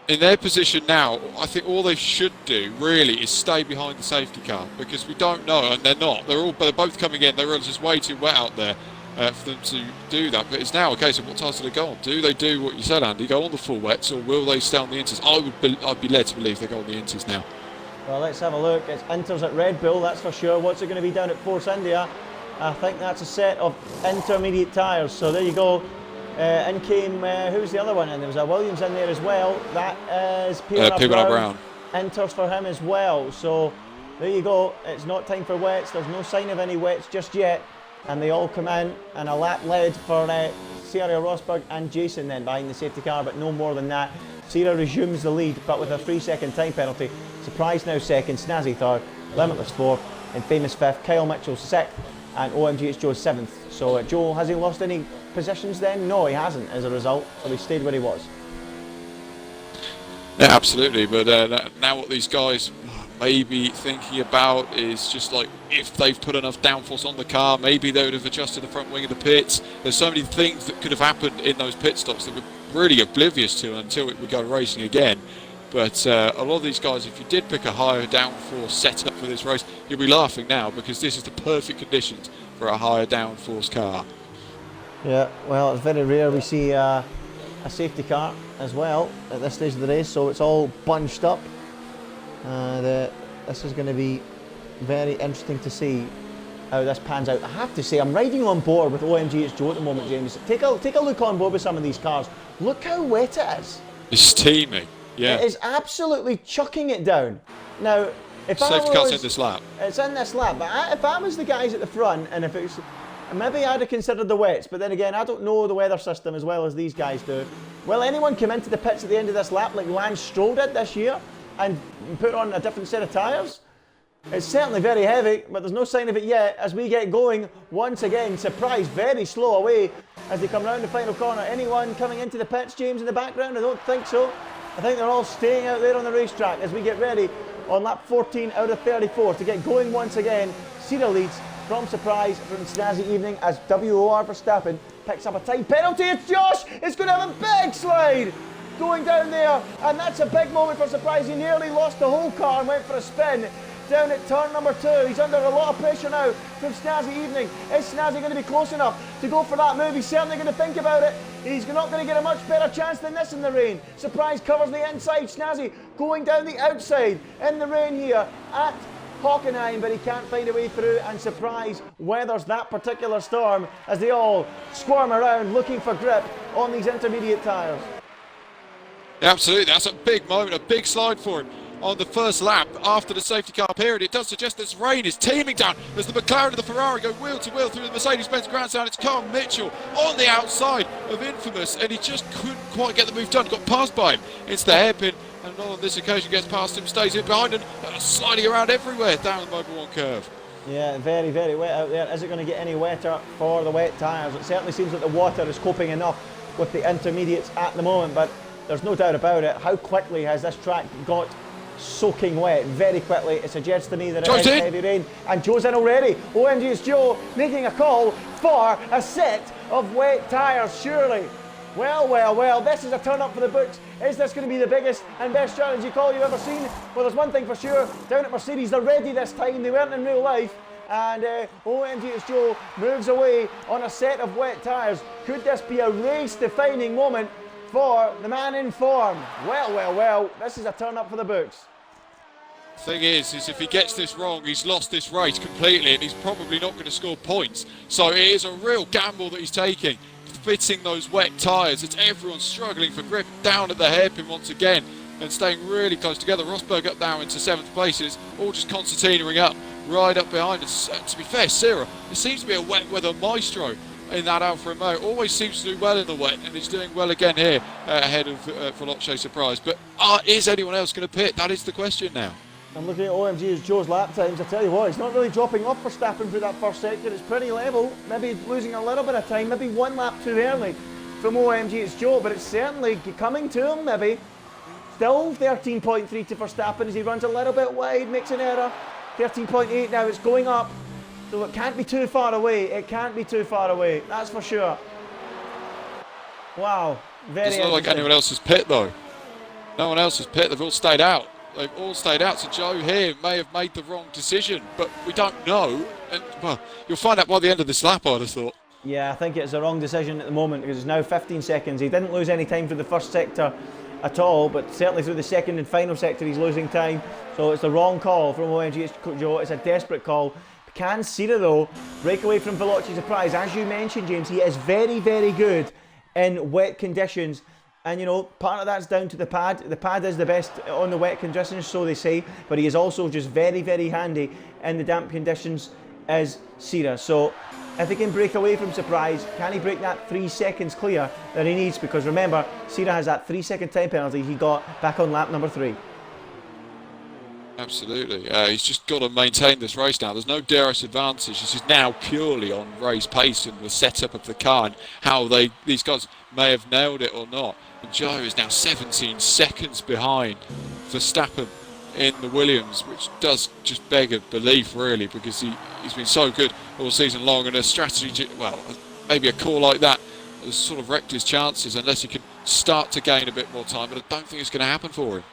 In their position now, I think all they should do really is stay behind the safety car, because we don't know, and they're not. They're both coming in. They're just way too wet out there for them to do that. But it's now a case of what tires do they go on? Do they do what you said, Andy? Go on the full wets, or will they stay on the inters? I'd be led to believe they go on the inters now.
Well, let's have a look. It's inters at Red Bull, that's for sure. What's it going to be down at Force India? I think that's a set of intermediate tyres. So there you go. In came, who's the other one? And there was a Williams in there as well. That is Pierre Brown. Inters for him as well. So there you go. It's not time for wets. There's no sign of any wets just yet. And they all come in, and a lap led for Sierra Rosberg and Jason then behind the safety car, but no more than that. Sierra resumes the lead, but with a 3-second time penalty. Surprise now second, Snazzy third, Limitless fourth, and Famous fifth, Kyle Mitchell sixth, and OMG it's Joe seventh. So Joe, has he lost any positions then? No, he hasn't as a result, so he stayed where he was.
Yeah, absolutely, but now what these guys may be thinking about is just like, if they've put enough downforce on the car, maybe they would have adjusted the front wing of the pits. There's so many things that could have happened in those pit stops that we're really oblivious to until it would go racing again. But a lot of these guys, if you did pick a higher downforce setup for this race, you'll be laughing now, because this is the perfect conditions for a higher downforce car.
Yeah, well, it's very rare we see a safety car as well at this stage of the race, so it's all bunched up. This is going to be very interesting to see how this pans out. I have to say, I'm riding on board with OMG Joe at the moment, James. Take a look on board with some of these cars. Look how wet it is.
It's steamy. Yeah.
It is absolutely chucking it down. Now, if
safety car's in this lap.
It's in this lap, but if I was the guys at the front, and if it's maybe I'd have considered the wets, but then again, I don't know the weather system as well as these guys do. Will anyone come into the pits at the end of this lap like Lance Stroll did this year and put on a different set of tyres? It's certainly very heavy, but there's no sign of it yet as we get going once again. Surprise, very slow away as they come round the final corner. Anyone coming into the pits, James, in the background? I don't think so. I think they're all staying out there on the racetrack as we get ready on lap 14 out of 34 to get going once again. Cena leads from Surprise from Snazzy Evening as WOR Verstappen picks up a time penalty. It's Josh! It's going to have a big slide going down there, and that's a big moment for Surprise. He nearly lost the whole car and went for a spin down at turn number 2. He's under a lot of pressure now from Snazzy Evening. Is Snazzy going to be close enough to go for that move? He's certainly going to think about it. He's not going to get a much better chance than this in the rain. Surprise covers the inside. Snazzy going down the outside in the rain here at Hockenheim, but he can't find a way through, and Surprise weathers that particular storm as they all squirm around looking for grip on these intermediate tyres.
Absolutely, that's a big moment, a big slide for him on the first lap after the safety car period. It does suggest this rain is teeming down as the McLaren and the Ferrari go wheel to wheel through the Mercedes-Benz grandstand. It's Carl Mitchell on the outside of Infamous, and he just couldn't quite get the move done. Got passed by him into the hairpin, and on this occasion gets past him, stays in behind, and sliding around everywhere down the Mobil 1 curve.
Yeah, very, very wet out there. Is it going to get any wetter for the wet tyres? It certainly seems that the water is coping enough with the intermediates at the moment, but there's no doubt about it. How quickly has this track got soaking wet? Very quickly. It suggests to me that it is heavy rain, and Joe's in already. OMG, it's Joe making a call for a set of wet tyres, surely. Well, well, well, this is a turn up for the books. Is this going to be the biggest and best strategy call you've ever seen? Well, there's one thing for sure, down at Mercedes, they're ready this time. They weren't in real life. And OMG, it's Joe moves away on a set of wet tyres. Could this be a race-defining moment for the man in form? Well, well, well, this is a turn up for the books.
Thing is if he gets this wrong, he's lost this race completely, and he's probably not going to score points. So it is a real gamble that he's taking, fitting those wet tyres. It's everyone struggling for grip down at the hairpin once again and staying really close together. Rosberg up now into 7th place. It's all just concertinaing up right up behind us. To be fair, Cyril, it seems to be a wet weather maestro in that Alfa Romeo. Always seems to do well in the wet, and he's doing well again here ahead of Veloce Surprise. But is anyone else going to pit? That is the question now.
I'm looking at OMG as Joe's lap times. I tell you what, he's not really dropping off for Verstappen through that first sector. It's pretty level. Maybe losing a little bit of time, maybe one lap too early from OMG it's Joe, but it's certainly coming to him maybe. Still 13.3 to Verstappen as he runs a little bit wide, makes an error. 13.8 now, it's going up. So it can't be too far away. It can't be too far away, that's for sure. Wow, very
It's not like anyone else has pit though. No one else has pit, they've all stayed out. They've all stayed out, so Joe here may have made the wrong decision, but we don't know. And, well, you'll find out by the end of this lap, I'd have thought.
Yeah, I think it's a wrong decision at the moment because it's now 15 seconds. He didn't lose any time through the first sector at all, but certainly through the second and final sector he's losing time. So it's the wrong call from OMG Joe. It's a desperate call. Can Cena though break away from Veloci Surprise? As you mentioned, James, he is very, very good in wet conditions. And you know, part of that's down to the pad. The pad is the best on the wet conditions, so they say, but he is also just very, very handy in the damp conditions as Cena. So if he can break away from Surprise, can he break that 3 seconds clear that he needs? Because remember, Cena has that 3-second time penalty he got back on lap number 3.
Absolutely. He's just got to maintain this race now. There's no DRS advantage. This is now purely on race pace and the setup of the car and how these guys may have nailed it or not. And Joe is now 17 seconds behind Verstappen in the Williams, which does just beg a belief really, because he's been so good all season long, and a strategy, well, maybe a call like that has sort of wrecked his chances unless he can start to gain a bit more time, but I don't think it's going to happen for him.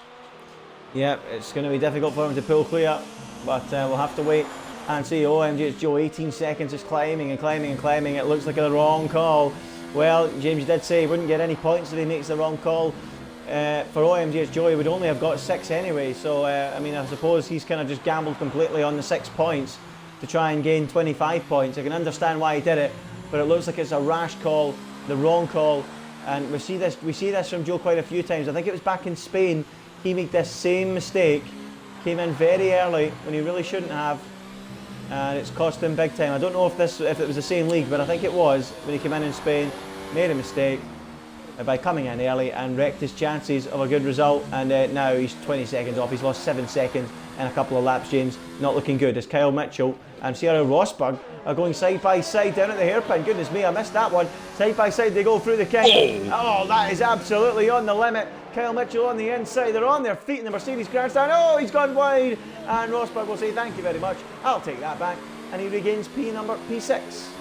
Yeah, it's going to be difficult for him to pull clear, but we'll have to wait and see. OMG, it's Joe, 18 seconds, is climbing and climbing and climbing. It looks like a wrong call Well, James, you did say he wouldn't get any points if he makes the wrong call. For OMGH Joy, he would only have got 6 anyway, so I mean, I suppose he's kind of just gambled completely on the 6 points to try and gain 25 points. I can understand why he did it, but it looks like it's a rash call, the wrong call, and we see this from Joe quite a few times. I think it was back in Spain, he made this same mistake, came in very early when he really shouldn't have, and it's cost him big time. I don't know if it was the same league, but I think it was when he came in Spain, made a mistake by coming in early and wrecked his chances of a good result, and now he's 20 seconds off. He's lost 7 seconds in a couple of laps, James. Not looking good as Kyle Mitchell and Sierra Rosberg are going side by side down at the hairpin. Goodness me, I missed that one. Side by side they go through the king. Oh, that is absolutely on the limit. Kyle Mitchell on the inside. They're on their feet in the Mercedes grandstand. Oh, he's gone wide. And Rosberg will say, thank you very much. I'll take that back. And he regains P6.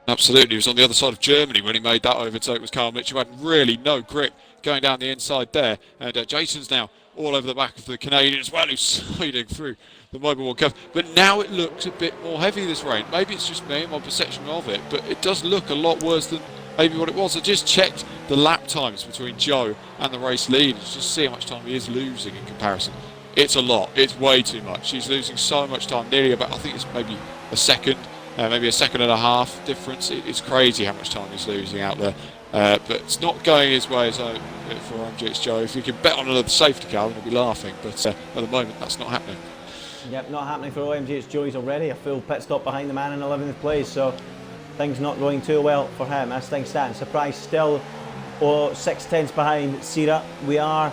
Absolutely, he was on the other side of Germany when he made that overtake. Was Kyle Mitchell, had really no grip going down the inside there, and Jason's now all over the back of the Canadian as well, who's sliding through the Mobile One curve. But now it looks a bit more heavy, this rain. Maybe it's just me and my perception of it, but it does look a lot worse than maybe what it was. I just checked the lap times between Joe and the race leaders just see how much time he is losing in comparison. It's a lot. It's way too much. He's losing so much time, nearly about, I think it's maybe a second. Maybe a second and a half difference. It's crazy how much time he's losing out there. But it's not going his way as for OMGH Joe. If you can bet on another safety car, then he'll be laughing. But at the moment, that's not happening.
Yep, not happening for OMGH Joe. He's already a full pit stop behind the man in 11th place. So things not going too well for him as things stand. Surprise still 6 tenths behind Sierra. We are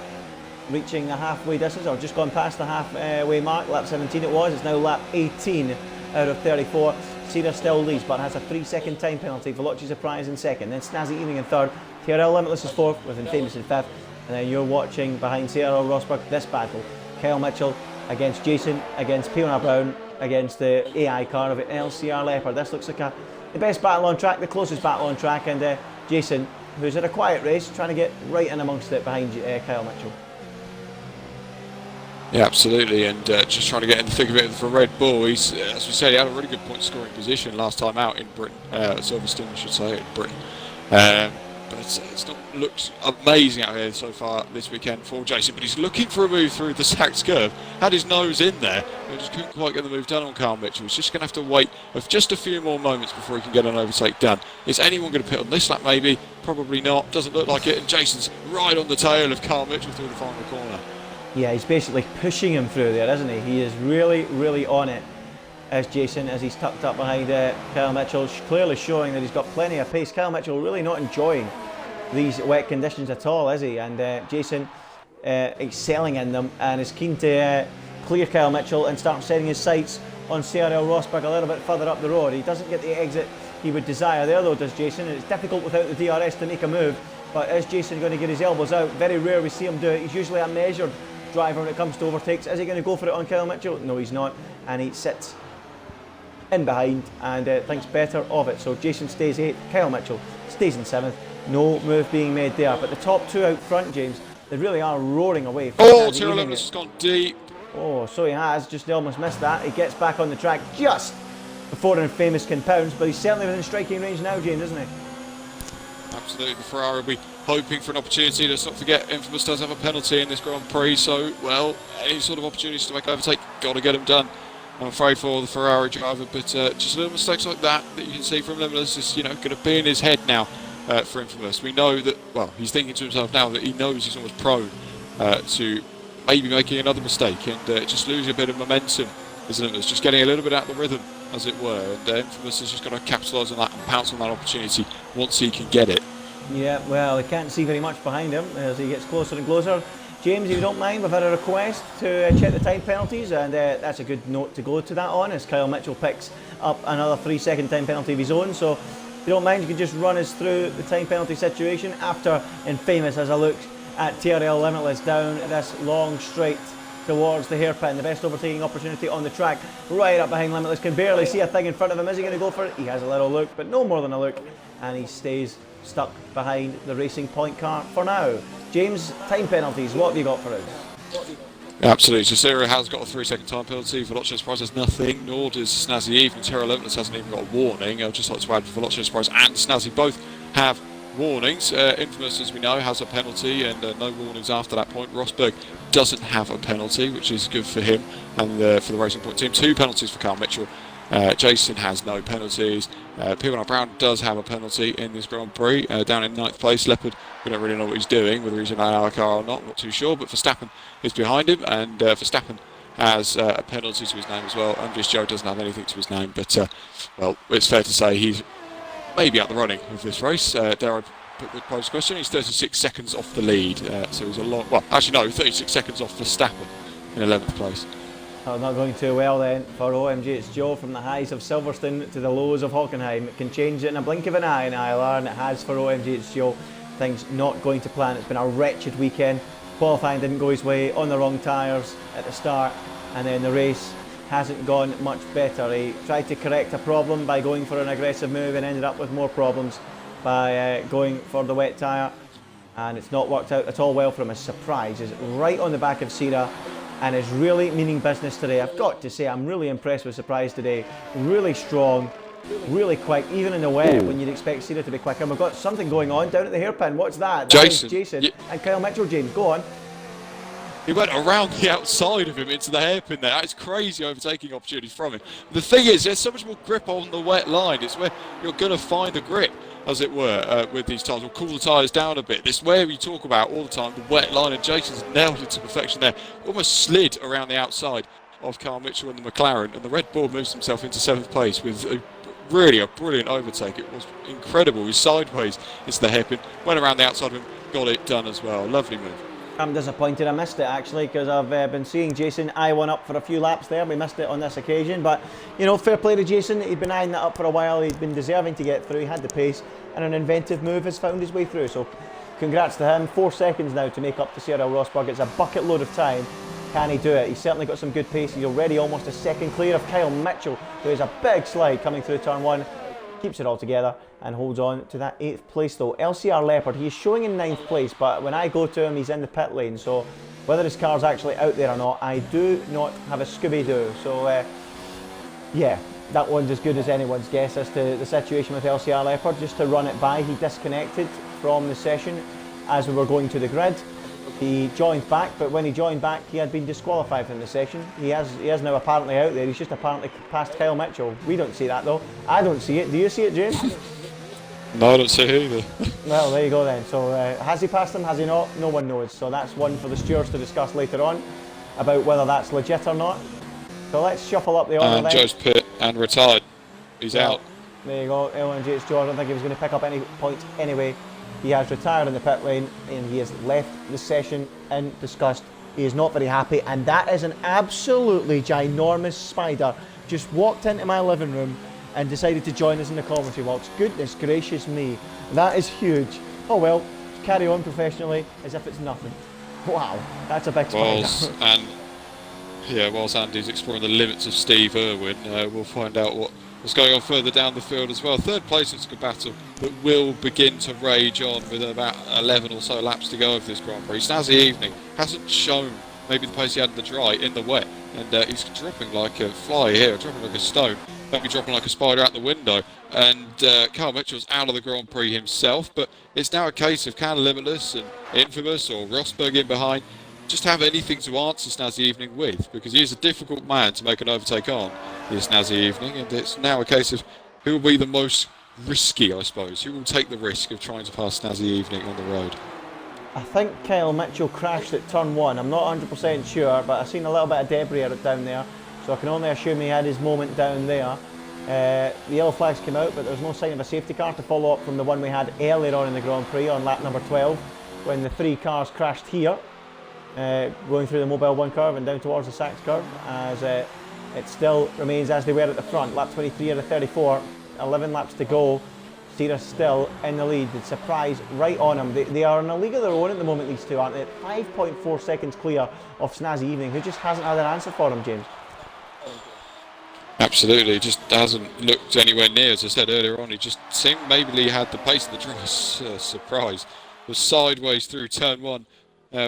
reaching the halfway distance, or just gone past the halfway mark. Lap 17 it was. It's now lap 18 out of 34. Sierra still leads, but has a 3-second time penalty. Veloci Surprise in second, then Snazzy Evening in third. TRL Limitless is fourth, with Infamous in fifth. And then you're watching behind Sierra Rosberg this battle. Kyle Mitchell against Jason, against Fiona Brown, against the AI car of LCR Leopard. This looks like the best battle on track, the closest battle on track, and Jason, who's had a quiet race, trying to get right in amongst it behind Kyle Mitchell.
Yeah, absolutely, and just trying to get in the thick of it for Red Bull. He's, as we said, he had a really good point scoring position last time out in Britain, Silverstone, I should say, in Britain. But it's not looked amazing out here so far this weekend for Jason. But he's looking for a move through the sacked curve. Had his nose in there, and just couldn't quite get the move done on Kyle Mitchell. He's just going to have to wait just a few more moments before he can get an overtake done. Is anyone going to pit on this lap? Maybe, probably not. Doesn't look like it. And Jason's right on the tail of Kyle Mitchell through the final corner.
Yeah, he's basically pushing him through there, isn't he? He is really, really on it as Jason, as he's tucked up behind Kyle Mitchell, clearly showing that he's got plenty of pace. Kyle Mitchell really not enjoying these wet conditions at all, is he? And Jason excelling in them and is keen to clear Kyle Mitchell and start setting his sights on CRL Rosberg a little bit further up the road. He doesn't get the exit he would desire there though, does Jason, and it's difficult without the DRS to make a move. But is Jason going to get his elbows out? Very rare we see him do it. He's usually a measured driver when it comes to overtakes. Is he going to go for it on Kyle Mitchell? No, he's not, and he sits in behind and thinks better of it. So Jason stays 8th, Kyle Mitchell stays in 7th. No move being made there, but the top two out front, James, they really are roaring away.
Oh, Tyrrell Evans has gone deep.
Oh, so he has, just almost missed that. He gets back on the track just before Infamous can pounce, but he's certainly within striking range now, James, isn't he?
Absolutely, the Ferrari will be hoping for an opportunity. Let's not forget, Infamous does have a penalty in this Grand Prix, so, well, any sort of opportunities to make overtake, got to get them done, I'm afraid, for the Ferrari driver. But just little mistakes like that you can see from Limitless is, going to be in his head now for Infamous. We know that, well, he's thinking to himself now that he knows he's almost prone to maybe making another mistake and just losing a bit of momentum, isn't it? It's just getting a little bit out of the rhythm, as it were, and Infamous has just got to capitalise on that and pounce on that opportunity once he can get it.
Yeah, well, he can't see very much behind him as he gets closer and closer. James, if you don't mind, we've had a request to check the time penalties, and that's a good note to go to that on, as Kyle Mitchell picks up another 3-second time penalty of his own. So if you don't mind, you can just run us through the time penalty situation after Infamous has a look at TRL Limitless down this long straight towards the hairpin. The best overtaking opportunity on the track, right up behind Limitless, can barely see a thing in front of him. Is he going to go for it? He has a little look, but no more than a look, and he stays stuck behind the Racing Point car for now. James, time penalties, what have you got for us?
Absolutely. Cicero has got a 3-second time penalty. Velocio Surprise has nothing, nor does Snazzy Eve. And Terra Limitless hasn't even got a warning. I'd just like to add Velocio Surprise and Snazzy both have warnings. Infamous, as we know, has a penalty and no warnings after that point. Rosberg doesn't have a penalty, which is good for him and for the Racing Point team. 2 penalties for Carl Mitchell. Jason has no penalties. P1 Brown does have a penalty in this Grand Prix, down in 9th place. Leopard, we don't really know what he's doing, whether he's in an ILR or not too sure, but Verstappen is behind him, and Verstappen has a penalty to his name as well. Andres Joe doesn't have anything to his name, but well, it's fair to say he's maybe out the running of this race. Dare I put the pose question? He's 36 seconds off the lead, so he's a long, well, actually no, 36 seconds off Verstappen in 11th place.
Oh, not going too well then for OMG. It's Joe. From the highs of Silverstone to the lows of Hockenheim. It can change it in a blink of an eye in ILR, and it has for OMG. It's Joe. Things not going to plan. It's been a wretched weekend. Qualifying didn't go his way, on the wrong tyres at the start, and then the race hasn't gone much better. He tried to correct a problem by going for an aggressive move and ended up with more problems by going for the wet tyre, and it's not worked out at all well for him. A surprise is right on the back of Sierra and is really meaning business today. I've got to say, I'm really impressed with Surprise today. Really strong, really quick, even in the wet when you'd expect Sierra to be quicker. And we've got something going on down at the hairpin. What's that? That is Jason and Kyle Mitchell. James, go on.
He went around the outside of him into the hairpin there. That's crazy overtaking opportunities from him. The thing is, there's so much more grip on the wet line. It's where you're going to find the grip, as it were, with these tyres. We'll cool the tyres down a bit. This is where we talk about all the time, the wet line, and Jason's nailed it to perfection there. Almost slid around the outside of Carl Mitchell and the McLaren, and the Red Bull moves himself into 7th place with really a brilliant overtake. It was incredible. He was sideways into the hairpin, went around the outside of him, got it done as well. Lovely move.
I'm disappointed I missed it actually, because I've been seeing Jason eye one up for a few laps there. We missed it on this occasion, but you know, fair play to Jason. He'd been eyeing that up for a while. He'd been deserving to get through. He had the pace, and an inventive move has found his way through. So congrats to him. 4 seconds now to make up to Cyril Rosberg. It's a bucket load of time. Can he do it? He's certainly got some good pace. He's already almost a second clear of Kyle Mitchell, who is a big slide coming through turn 1. Keeps it all together and holds on to that 8th place though. LCR Leopard, he's showing in 9th place, but when I go to him, he's in the pit lane. So whether his car's actually out there or not, I do not have a Scooby-Doo. So yeah, that one's as good as anyone's guess as to the situation with LCR Leopard. Just to run it by, he disconnected from the session as we were going to the grid. He joined back, but when he joined back, he had been disqualified from the session. He is now apparently out there. He's just apparently passed Kyle Mitchell. We don't see that though. I don't see it. Do you see it, James?
No, I don't see it either.
Well, there you go then. So has he passed him? Has he not? No one knows. So that's one for the stewards to discuss later on about whether that's legit or not. So let's shuffle up the order then.
Joe's pit and retired. He's out.
There you go. LNG, Joe. I don't think he was going to pick up any points anyway. He has retired in the pit lane and he has left the session in disgust. He is not very happy, and that is an absolutely ginormous spider. Just walked into my living room and decided to join us in the commentary box. Goodness gracious me, that is huge. Oh well, carry on professionally as if it's nothing. Wow, that's a big spider.
Whilst Andy's exploring the limits of Steve Irwin, we'll find out what's going on further down the field as well. 3rd place is a good battle that will begin to rage on with about 11 or so laps to go of this Grand Prix. Snazzy Evening hasn't shown maybe the pace he had in the dry, in the wet, and he's dropping like a fly here, dropping like a stone, maybe dropping like a spider out the window. And Carl Mitchell's out of the Grand Prix himself, but it's now a case of can Limitless and Infamous or Rosberg in behind just have anything to answer Snazzy Evening with, because he is a difficult man to make an overtake on, this Snazzy Evening, and it's now a case of who will be the most risky, I suppose. Who will take the risk of trying to pass Snazzy Evening on the road?
I think Kyle Mitchell crashed at turn 1. I'm not 100% sure, but I've seen a little bit of debris down there, so I can only assume he had his moment down there. The yellow flags came out, but there was no sign of a safety car to follow up from the one we had earlier on in the Grand Prix on lap number 12, when the 3 cars crashed here. Going through the Mobile 1 curve and down towards the Sachs curve, as it still remains as they were at the front. Lap 23 out of 34, 11 laps to go. Sierra still in the lead. The surprise right on him. They are in a league of their own at the moment, these two, aren't they? 5.4 seconds clear of Snazzy Evening, who just hasn't had an answer for him, James.
Absolutely, just hasn't looked anywhere near. As I said earlier on, he just seemed maybe he had the pace of the dry. Surprise. Was sideways through turn 1.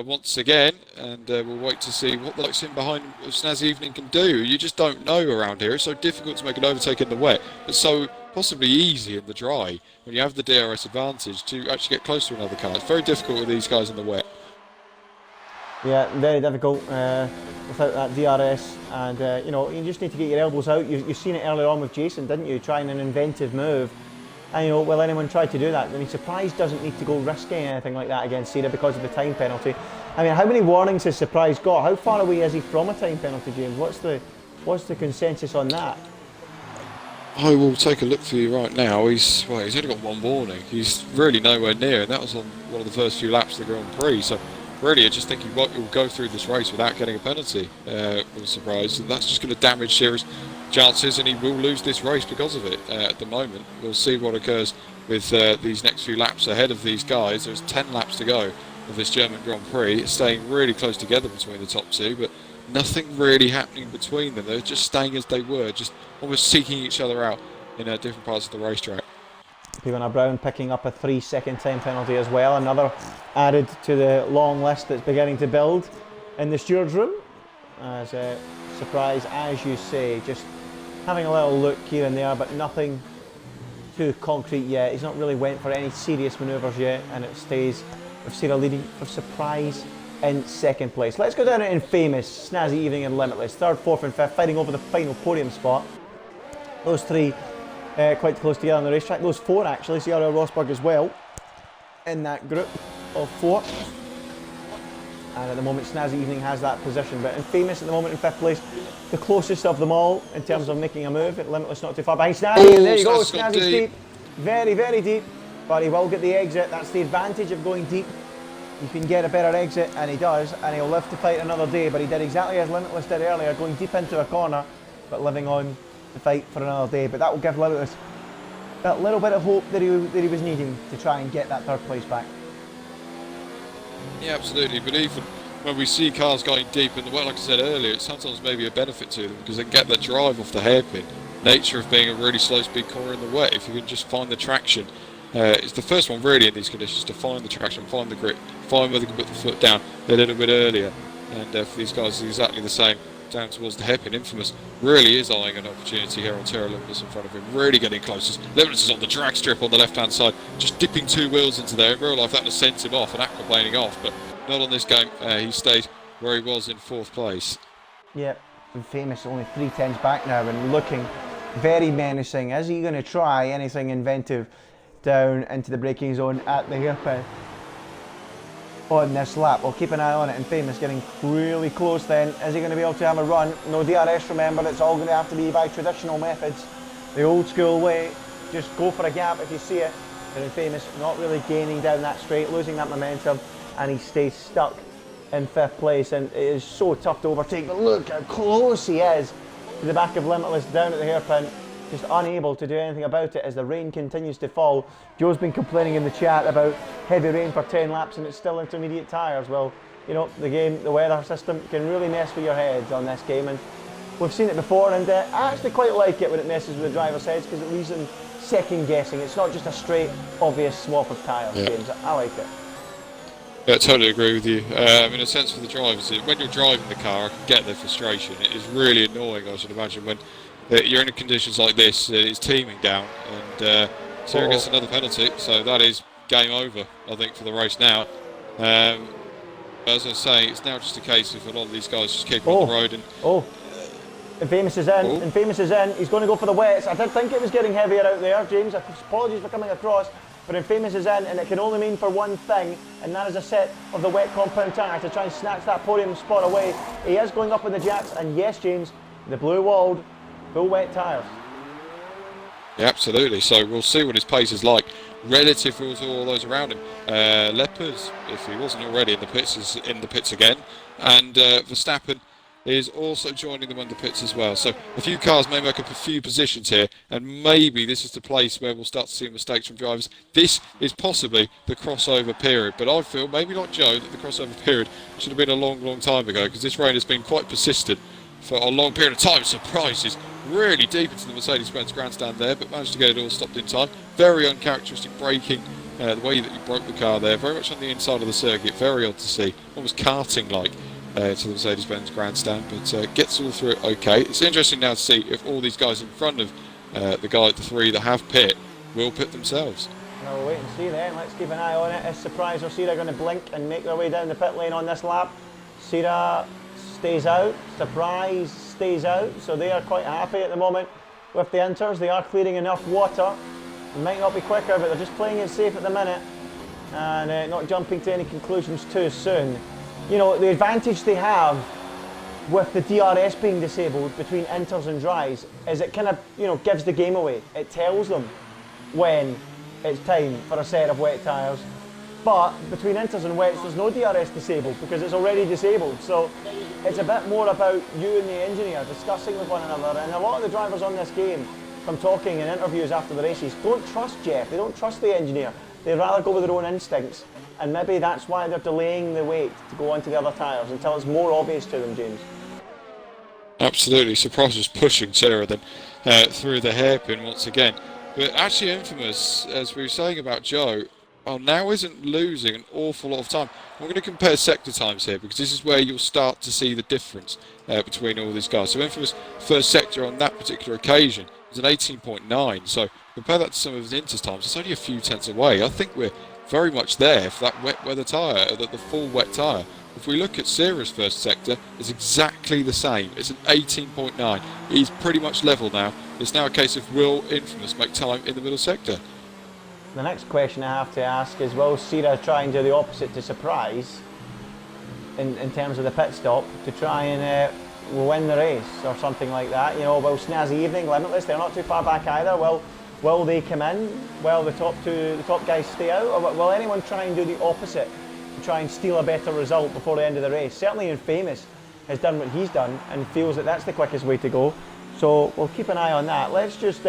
once again, and we'll wait to see what the likes in behind of Snazzy Evening can do. You just don't know around here. It's so difficult to make an overtake in the wet, but so possibly easy in the dry when you have the DRS advantage to actually get close to another car. It's very difficult with these guys in the wet.
Yeah, very difficult without that DRS, and you know, you just need to get your elbows out. You've seen it earlier on with Jason, didn't you? Trying an inventive move, and you know, will anyone try to do that? I mean, Surprise doesn't need to go risking anything like that against Cena because of the time penalty. I mean, how many warnings has Surprise got? How far away is he from a time penalty, James? What's the consensus on that?
I will take a look for you right now. He's only got one warning. He's really nowhere near, and that was on one of the first few laps of the Grand Prix. So really, I just think he'll go through this race without getting a penalty. I'm surprised, and that's just going to damage Shearer's chances, and he will lose this race because of it. At the moment, we'll see what occurs with these next few laps ahead of these guys. There's 10 laps to go of this German Grand Prix. It's staying really close together between the top two, but nothing really happening between them. They're just staying as they were, just almost seeking each other out in different parts of the racetrack.
Pivana Brown picking up a 3-second time penalty as well, another added to the long list that's beginning to build in the stewards room. As a Surprise, as you say, just having a little look here and there, but nothing too concrete yet. He's not really went for any serious manoeuvres yet, and it stays with Sarah leading for Surprise in second place. Let's go down to Infamous, Snazzy Evening and Limitless, third, fourth and fifth, fighting over the final podium spot. Those three quite close together on the racetrack. Those four actually, Sierra Rosberg as well in that group of four. And at the moment Snazzy Evening has that position, but Infamous at the moment in fifth place, the closest of them all in terms of making a move. Limitless not too far behind Snazzy, and there you go, Snazzy's deep. Very, very deep, but he will get the exit. That's the advantage of going deep. You can get a better exit, and he does, and he'll live to fight another day, but he did exactly as Limitless did earlier, going deep into a corner, but living on to fight for another day. But that will give Limitless that little bit of hope that he was needing to try and get that third place back.
Yeah, absolutely, but even when we see cars going deep in the wet, like I said earlier, it's sometimes maybe a benefit to them because they can get the drive off the hairpin. Nature of being a really slow speed corner in the wet, if you can just find the traction. It's the first one really in these conditions to find the traction, find the grip, find where they can put the foot down a little bit earlier. And for these guys, it's exactly the same down towards the hairpin. Infamous really is eyeing an opportunity here on Terra Limitless in front of him, really getting close. Limitless is on the drag strip on the left hand side, just dipping two wheels into there. In real life that would have sent him off and aquaplaning off, but not on this game. He stayed where he was in fourth place.
Yeah, Infamous only 3/10 back now and looking very menacing. Is he going to try anything inventive down into the braking zone at the hairpin on this lap? We'll keep an eye on it. Infamous getting really close then. Is he going to be able to have a run? No DRS, remember, it's all going to have to be by traditional methods, the old school way. Just go for a gap if you see it. But Infamous not really gaining down that straight, losing that momentum, and he stays stuck in fifth place, and it is so tough to overtake. But look how close he is to the back of Limitless down at the hairpin, just unable to do anything about it as the rain continues to fall. Joe's been complaining in the chat about heavy rain for 10 laps and it's still intermediate tyres. Well, you know, the weather system can really mess with your heads on this game, and we've seen it before, and I actually quite like it when it messes with the driver's heads because it leaves them second guessing. It's not just a straight, obvious swap of tyres, James. I like it.
Yeah, I totally agree with you. In a sense for the drivers, when you're driving the car, I can get their frustration. It is really annoying, I should imagine, when you're in conditions like this, it's teaming down, and Sarah gets another penalty, so that is game over, I think, for the race now. As I say, it's now just a case of a lot of these guys just keeping on the road. And
Infamous is in. Infamous is in. He's going to go for the wets. I did think it was getting heavier out there, James. Apologies for coming across, but Infamous is in, and it can only mean for one thing, and that is a set of the wet compound tyre to try and snatch that podium spot away. He is going up in the jacks, and yes, James, the blue walled, full wet tyres.
Yeah, absolutely. So we'll see what his pace is like relative to all those around him. Leopards, if he wasn't already in the pits, is in the pits again, and Verstappen is also joining them on the pits as well. So a few cars may make up a few positions here, and maybe this is the place where we'll start to see mistakes from drivers. This is possibly the crossover period, but I feel, maybe not Joe, that the crossover period should have been a long, long time ago, because this rain has been quite persistent for a long period of time. Surprises really deep into the Mercedes-Benz grandstand there, but managed to get it all stopped in time. Very uncharacteristic braking The way that you broke the car there, very much on the inside of the circuit, very odd to see, almost karting-like to the Mercedes-Benz grandstand, but gets all through it okay. It's interesting now to see if all these guys in front of the three that have pit will pit themselves.
We'll wait and see then. Let's keep an eye on it. Is Surprise or Sierra going to blink and make their way down the pit lane on this lap? Sierra stays out, Surprise stays out, so they are quite happy at the moment with the inters. They are clearing enough water. It might not be quicker, but they're just playing it safe at the minute and not jumping to any conclusions too soon. You know, the advantage they have with the DRS being disabled between inters and dries is it kind of, you know, gives the game away. It tells them when it's time for a set of wet tyres. But between inters and wets, there's no DRS disabled because it's already disabled. So it's a bit more about you and the engineer discussing with one another. And a lot of the drivers on this game, from talking in interviews after the races, don't trust Jeff. They don't trust the engineer. They'd rather go with their own instincts. And maybe that's why they're delaying the wait to go onto the other tyres until it's more obvious to them, James.
Absolutely. Surprise was pushing Sarah then through the hairpin once again. But actually Infamous, as we were saying about Joe, now isn't losing an awful lot of time. I'm going to compare sector times here because this is where you'll start to see the difference between all these guys. So Infamous first sector on that particular occasion was an 18.9. So compare that to some of his Inters times. It's only a few tenths away. I think we're very much there for that wet weather tyre, the full wet tyre. If we look at Sierra's first sector, it's exactly the same. It's an 18.9. He's pretty much level now. It's now a case of will Infamous make time in the middle sector?
The next question I have to ask is, will Sierra try and do the opposite to Surprise in terms of the pit stop to try and win the race or something like that? You know, will Snazzy Evening, Limitless, they're not too far back either. Will they come in while the top guys stay out, or will anyone try and do the opposite to try and steal a better result before the end of the race? Certainly Infamous has done what he's done and feels that that's the quickest way to go. So we'll keep an eye on that. Let's just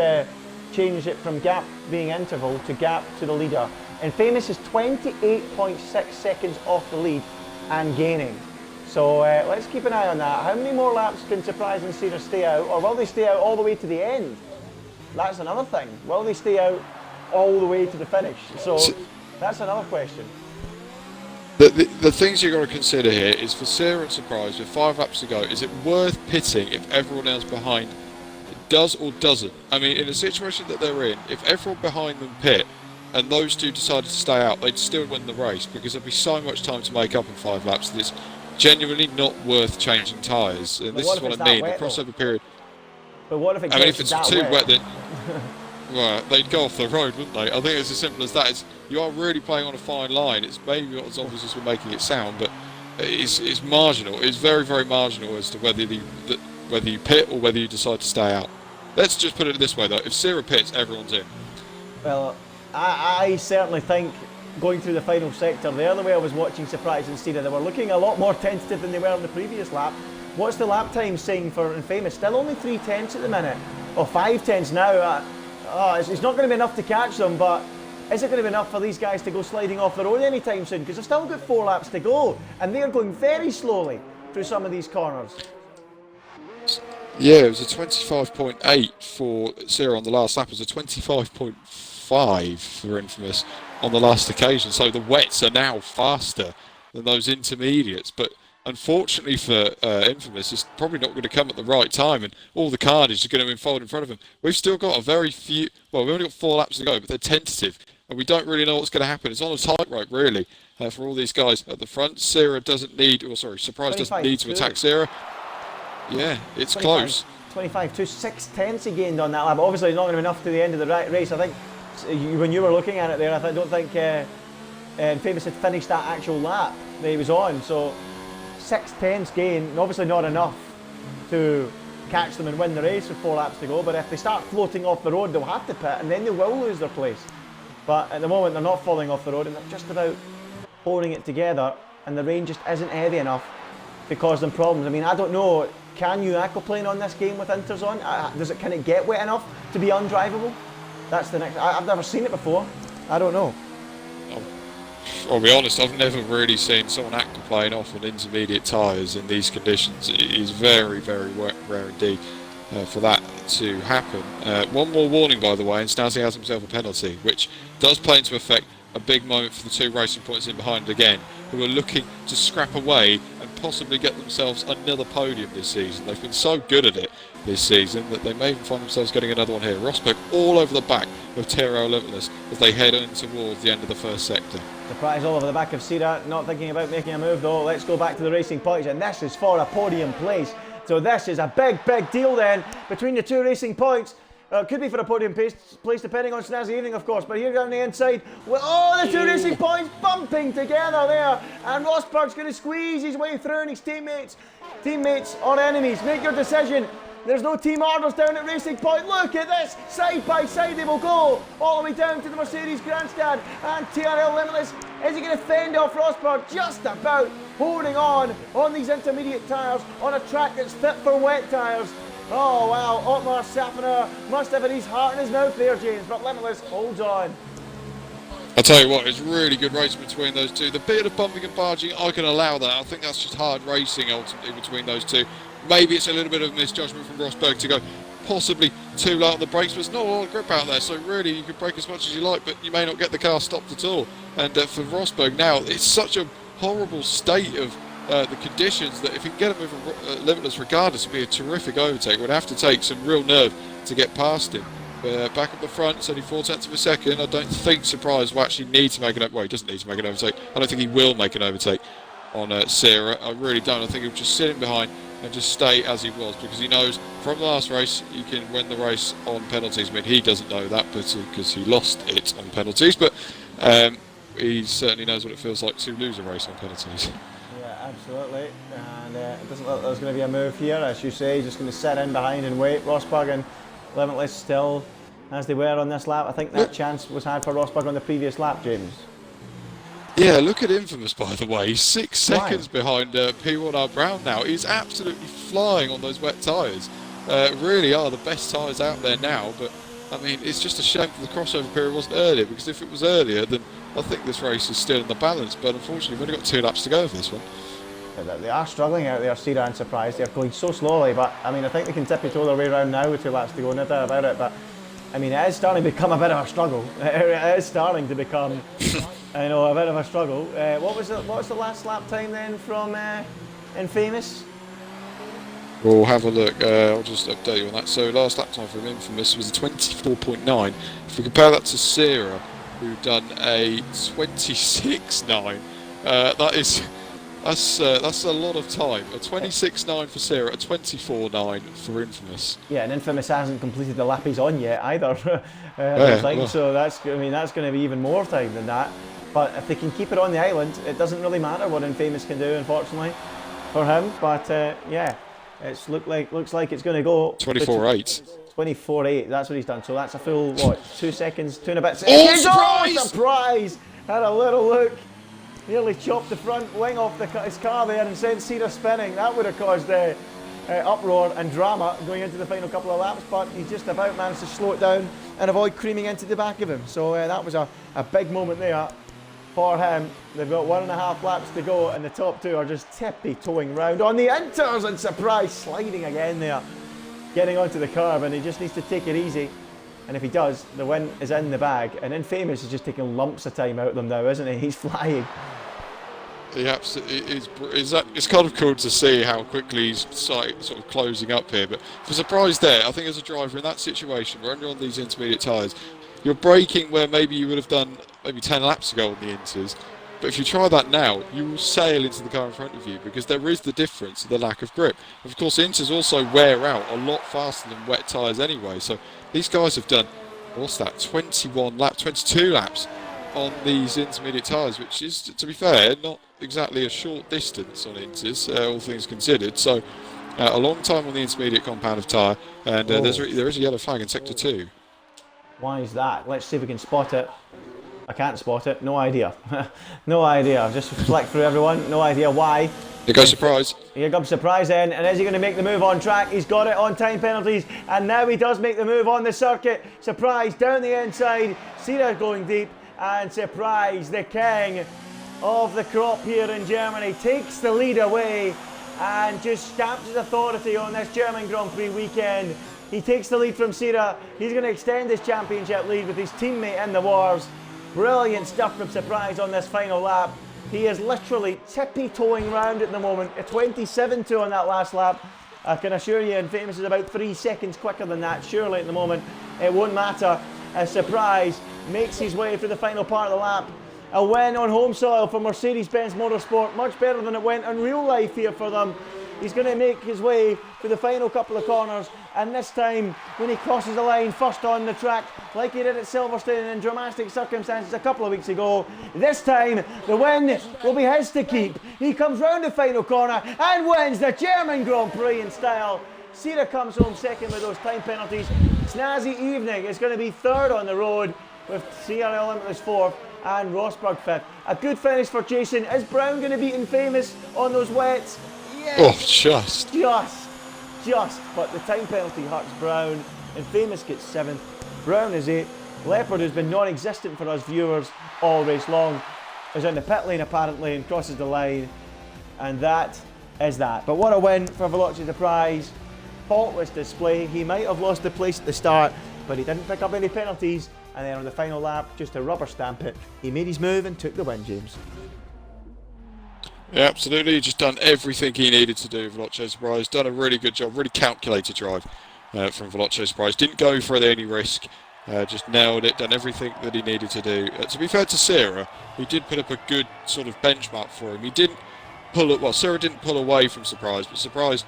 change it from gap being interval to gap to the leader. Infamous is 28.6 seconds off the lead and gaining. So let's keep an eye on that. How many more laps can Surprise and Sierra stay out, or will they stay out all the way to the end? That's another thing. Will they stay out all the way to the finish? So that's another question.
The things you've got to consider here is for Sierra and Surprise, with 5 laps to go, is it worth pitting if everyone else behind does or doesn't? I mean, in a situation that they're in, if everyone behind them pit and those two decided to stay out, they'd still win the race because there'd be so much time to make up in 5 laps that it's genuinely not worth changing tyres. And this is what I mean, the crossover period.
But what if it
if it's too wet, then well, they'd go off the road, wouldn't they? I think it's as simple as that. You are really playing on a fine line. It's maybe not as obvious as we're making it sound, but it's marginal. It's very, very marginal as to whether you pit or whether you decide to stay out. Let's just put it this way, though. If Sierra pits, everyone's in.
Well, I certainly think going through the final sector there, the way I was watching Surprise and Sierra, they were looking a lot more tentative than they were in the previous lap. What's the lap time saying for Infamous? Still only 3/10 at the minute, or 5/10 now. It's not going to be enough to catch them, but is it going to be enough for these guys to go sliding off the road anytime soon? Because they've still got 4 laps to go, and they're going very slowly through some of these corners.
Yeah, it was a 25.8 for Sierra on the last lap. It was a 25.5 for Infamous on the last occasion. So the wets are now faster than those intermediates, but unfortunately for Infamous, it's probably not going to come at the right time, and all the carnage is going to unfold in front of them. We've still got a very few, well, we've only got 4 laps to go, but they're tentative, and we don't really know what's going to happen. It's on a tightrope, really, for all these guys at the front. Sierra doesn't need, Surprise doesn't need to attack Sierra. Yeah, it's 25, close.
25 6/10 he gained on that lap. Obviously, it's not going to be enough to the end of the race. I think when you were looking at it there, I don't think Infamous had finished that actual lap that he was on. So 6/10 gain, obviously not enough to catch them and win the race with 4 laps to go. But if they start floating off the road, they'll have to pit, and then they will lose their place. But at the moment, they're not falling off the road, and they're just about holding it together. And the rain just isn't heavy enough to cause them problems. I mean, I don't know. Can you aquaplane on this game with inters on? Can it get wet enough to be undrivable? That's the next. I've never seen it before. I don't know.
I'll be honest, I've never really seen someone aquaplane off on intermediate tyres in these conditions. It is very, very rare indeed for that to happen. One more warning, by the way, and Snazzy has himself a penalty, which does play into effect a big moment for the two Racing Points in behind again, who are looking to scrap away and possibly get themselves another podium this season. They've been so good at it this season that they may even find themselves getting another one here. Rosberg all over the back of Tyrrell Limitless as they head in towards the end of the first sector.
The prize all over the back of Sira, not thinking about making a move though. Let's go back to the Racing Points, and this is for a podium place. So this is a big deal then between the two Racing Points. It could be for a podium place depending on snazzy evening, of course. But here down the inside, well, the two Racing Points bumping together there, and Rosberg's going to squeeze his way through, and his teammates or enemies, make your decision. There's no team orders down at Racing Point. Look at this, side by side they will go all the way down to the Mercedes grandstand, and TRL Limitless, is he going to fend off Rosberg? Just about holding on these intermediate tyres on a track that's fit for wet tyres. Oh wow, Otmar Safiner must have his heart in his mouth there, James, but Limitless holds on.
I'll tell you what, it's really good racing between those two. The bit of bumping and barging, I can allow that. I think that's just hard racing ultimately between those two. Maybe it's a little bit of misjudgment from Rosberg to go possibly too low on the brakes, but there's not a lot of grip out there, so really you can brake as much as you like, but you may not get the car stopped at all. And for Rosberg now, it's such a horrible state of the conditions that if he can get him with Limitless regardless, it would be a terrific overtake. It would have to take some real nerve to get past him. Back at the front, it's only 0.4 of a second. I don't think Surprise will actually need to make an overtake. Well, he doesn't need to make an overtake. I don't think he will make an overtake on Sierra. I really don't. I think he'll just sit in behind and just stay as he was, because he knows from the last race you can win the race on penalties. I mean, he doesn't know that because he lost it on penalties, but he certainly knows what it feels like to lose a race on penalties.
Yeah, absolutely. And it doesn't look like there's going to be a move here, as you say. He's just going to sit in behind and wait. Rosberg and Limitless still as they were on this lap. I think that chance was had for Rosberg on the previous lap, James.
Yeah, look at Infamous, by the way. He's 6 seconds behind P1R Brown now. He's absolutely flying on those wet tyres. Really are the best tyres out there now, but I mean, it's just a shame that the crossover period wasn't earlier, because if it was earlier, then I think this race is still in the balance, but unfortunately we've only got 2 laps to go for this one.
They are struggling out there, Sira and Surprise. They're going so slowly, but I mean, I think they can tippy-toe their way around now with 2 laps to go, no doubt about it, but I mean, it is starting to become a bit of a struggle. It is starting to become, a bit of a struggle. What was the last lap time then from Infamous?
We'll have a look. I'll just update you on that. So last lap time from Infamous was a 24.9. If we compare that to Sierra, who've done a 26.9, that's a lot of time. A 26.9 for Sierra, a 24.9 for Infamous.
Yeah, and Infamous hasn't completed the lap he's on yet either. So that's going to be even more time than that. But if they can keep it on the island, it doesn't really matter what Infamous can do, unfortunately, for him. But yeah, looks like it's going to go
24.8.
24.8. That's what he's done. So that's a full 2 seconds, 2 and a bit seconds.
Oh,
surprise! Had a little look. Nearly chopped the front wing off his car there and sent Sira spinning. That would have caused uproar and drama going into the final couple of laps, but he just about managed to slow it down and avoid creaming into the back of him. So that was a big moment there for him. They've got 1.5 laps to go, and the top 2 are just tippy-toeing round on the inters, and Surprise sliding again there, getting onto the curb, and he just needs to take it easy. And if he does, the win is in the bag. And Infamous is just taking lumps of time out of them now, isn't he? He's flying.
He absolutely is. It's kind of cool to see how quickly he's sort of closing up here. But for Surprise there, I think as a driver in that situation, where you're on these intermediate tyres, you're braking where maybe you would have done maybe 10 laps ago on the inters. But if you try that now, you will sail into the car in front of you, because there is the difference of the lack of grip. Of course, inters also wear out a lot faster than wet tyres anyway. So these guys have done, what's that, 22 laps on these intermediate tyres, which is, to be fair, not exactly a short distance on inters, all things considered. So a long time on the intermediate compound of tyre, and there is a yellow flag in sector 2.
Why is that? Let's see if we can spot it. I can't spot it, no idea. No idea. I've just flicked through everyone, no idea why.
Here goes Surprise.
Here comes Surprise then, and is he going to make the move on track? He's got it on time penalties, and now he does make the move on the circuit. Surprise down the inside, Sira going deep, and Surprise, the king of the crop here in Germany, takes the lead away and just stamps his authority on this German Grand Prix weekend. He takes the lead from Sira. He's going to extend his championship lead with his teammate in the wars. Brilliant stuff from Surprise on this final lap. He is literally tippy-toeing round at the moment. A 27.2 on that last lap. I can assure you, Infamous is about 3 seconds quicker than that. Surely at the moment, it won't matter as Surprise makes his way through the final part of the lap. A win on home soil for Mercedes-Benz Motorsport, much better than it went in real life here for them. He's going to make his way through the final couple of corners, and this time, when he crosses the line first on the track, like he did at Silverstone in dramatic circumstances a couple of weeks ago, this time the win will be his to keep. He comes round the final corner and wins the German Grand Prix in style. Sierra comes home second with those time penalties. Snazzy Evening is going to be third on the road, with Sierra Limitless fourth and Rosberg fifth. A good finish for Jason. Is Brown going to be Infamous on those wets? Yes. Just. But the time penalty hurts Brown. Infamous gets 7th. Brown is 8th. Leopard, who's been non-existent for us viewers all race long, is in the pit lane apparently and crosses the line. And that is that. But what a win for Veloci Surprise. Faultless display. He might have lost the place at the start, but he didn't pick up any penalties. And then on the final lap, just to rubber stamp it, he made his move and took the win, James.
Yeah, absolutely. He's just done everything he needed to do, Veloci Surprise. Done a really good job, really calculated drive from Veloci Surprise. Didn't go for any risk, just nailed it, done everything that he needed to do. To be fair to Sierra, he did put up a good sort of benchmark for him. He didn't pull it, well, Sierra didn't pull away from Surprise, but Surprise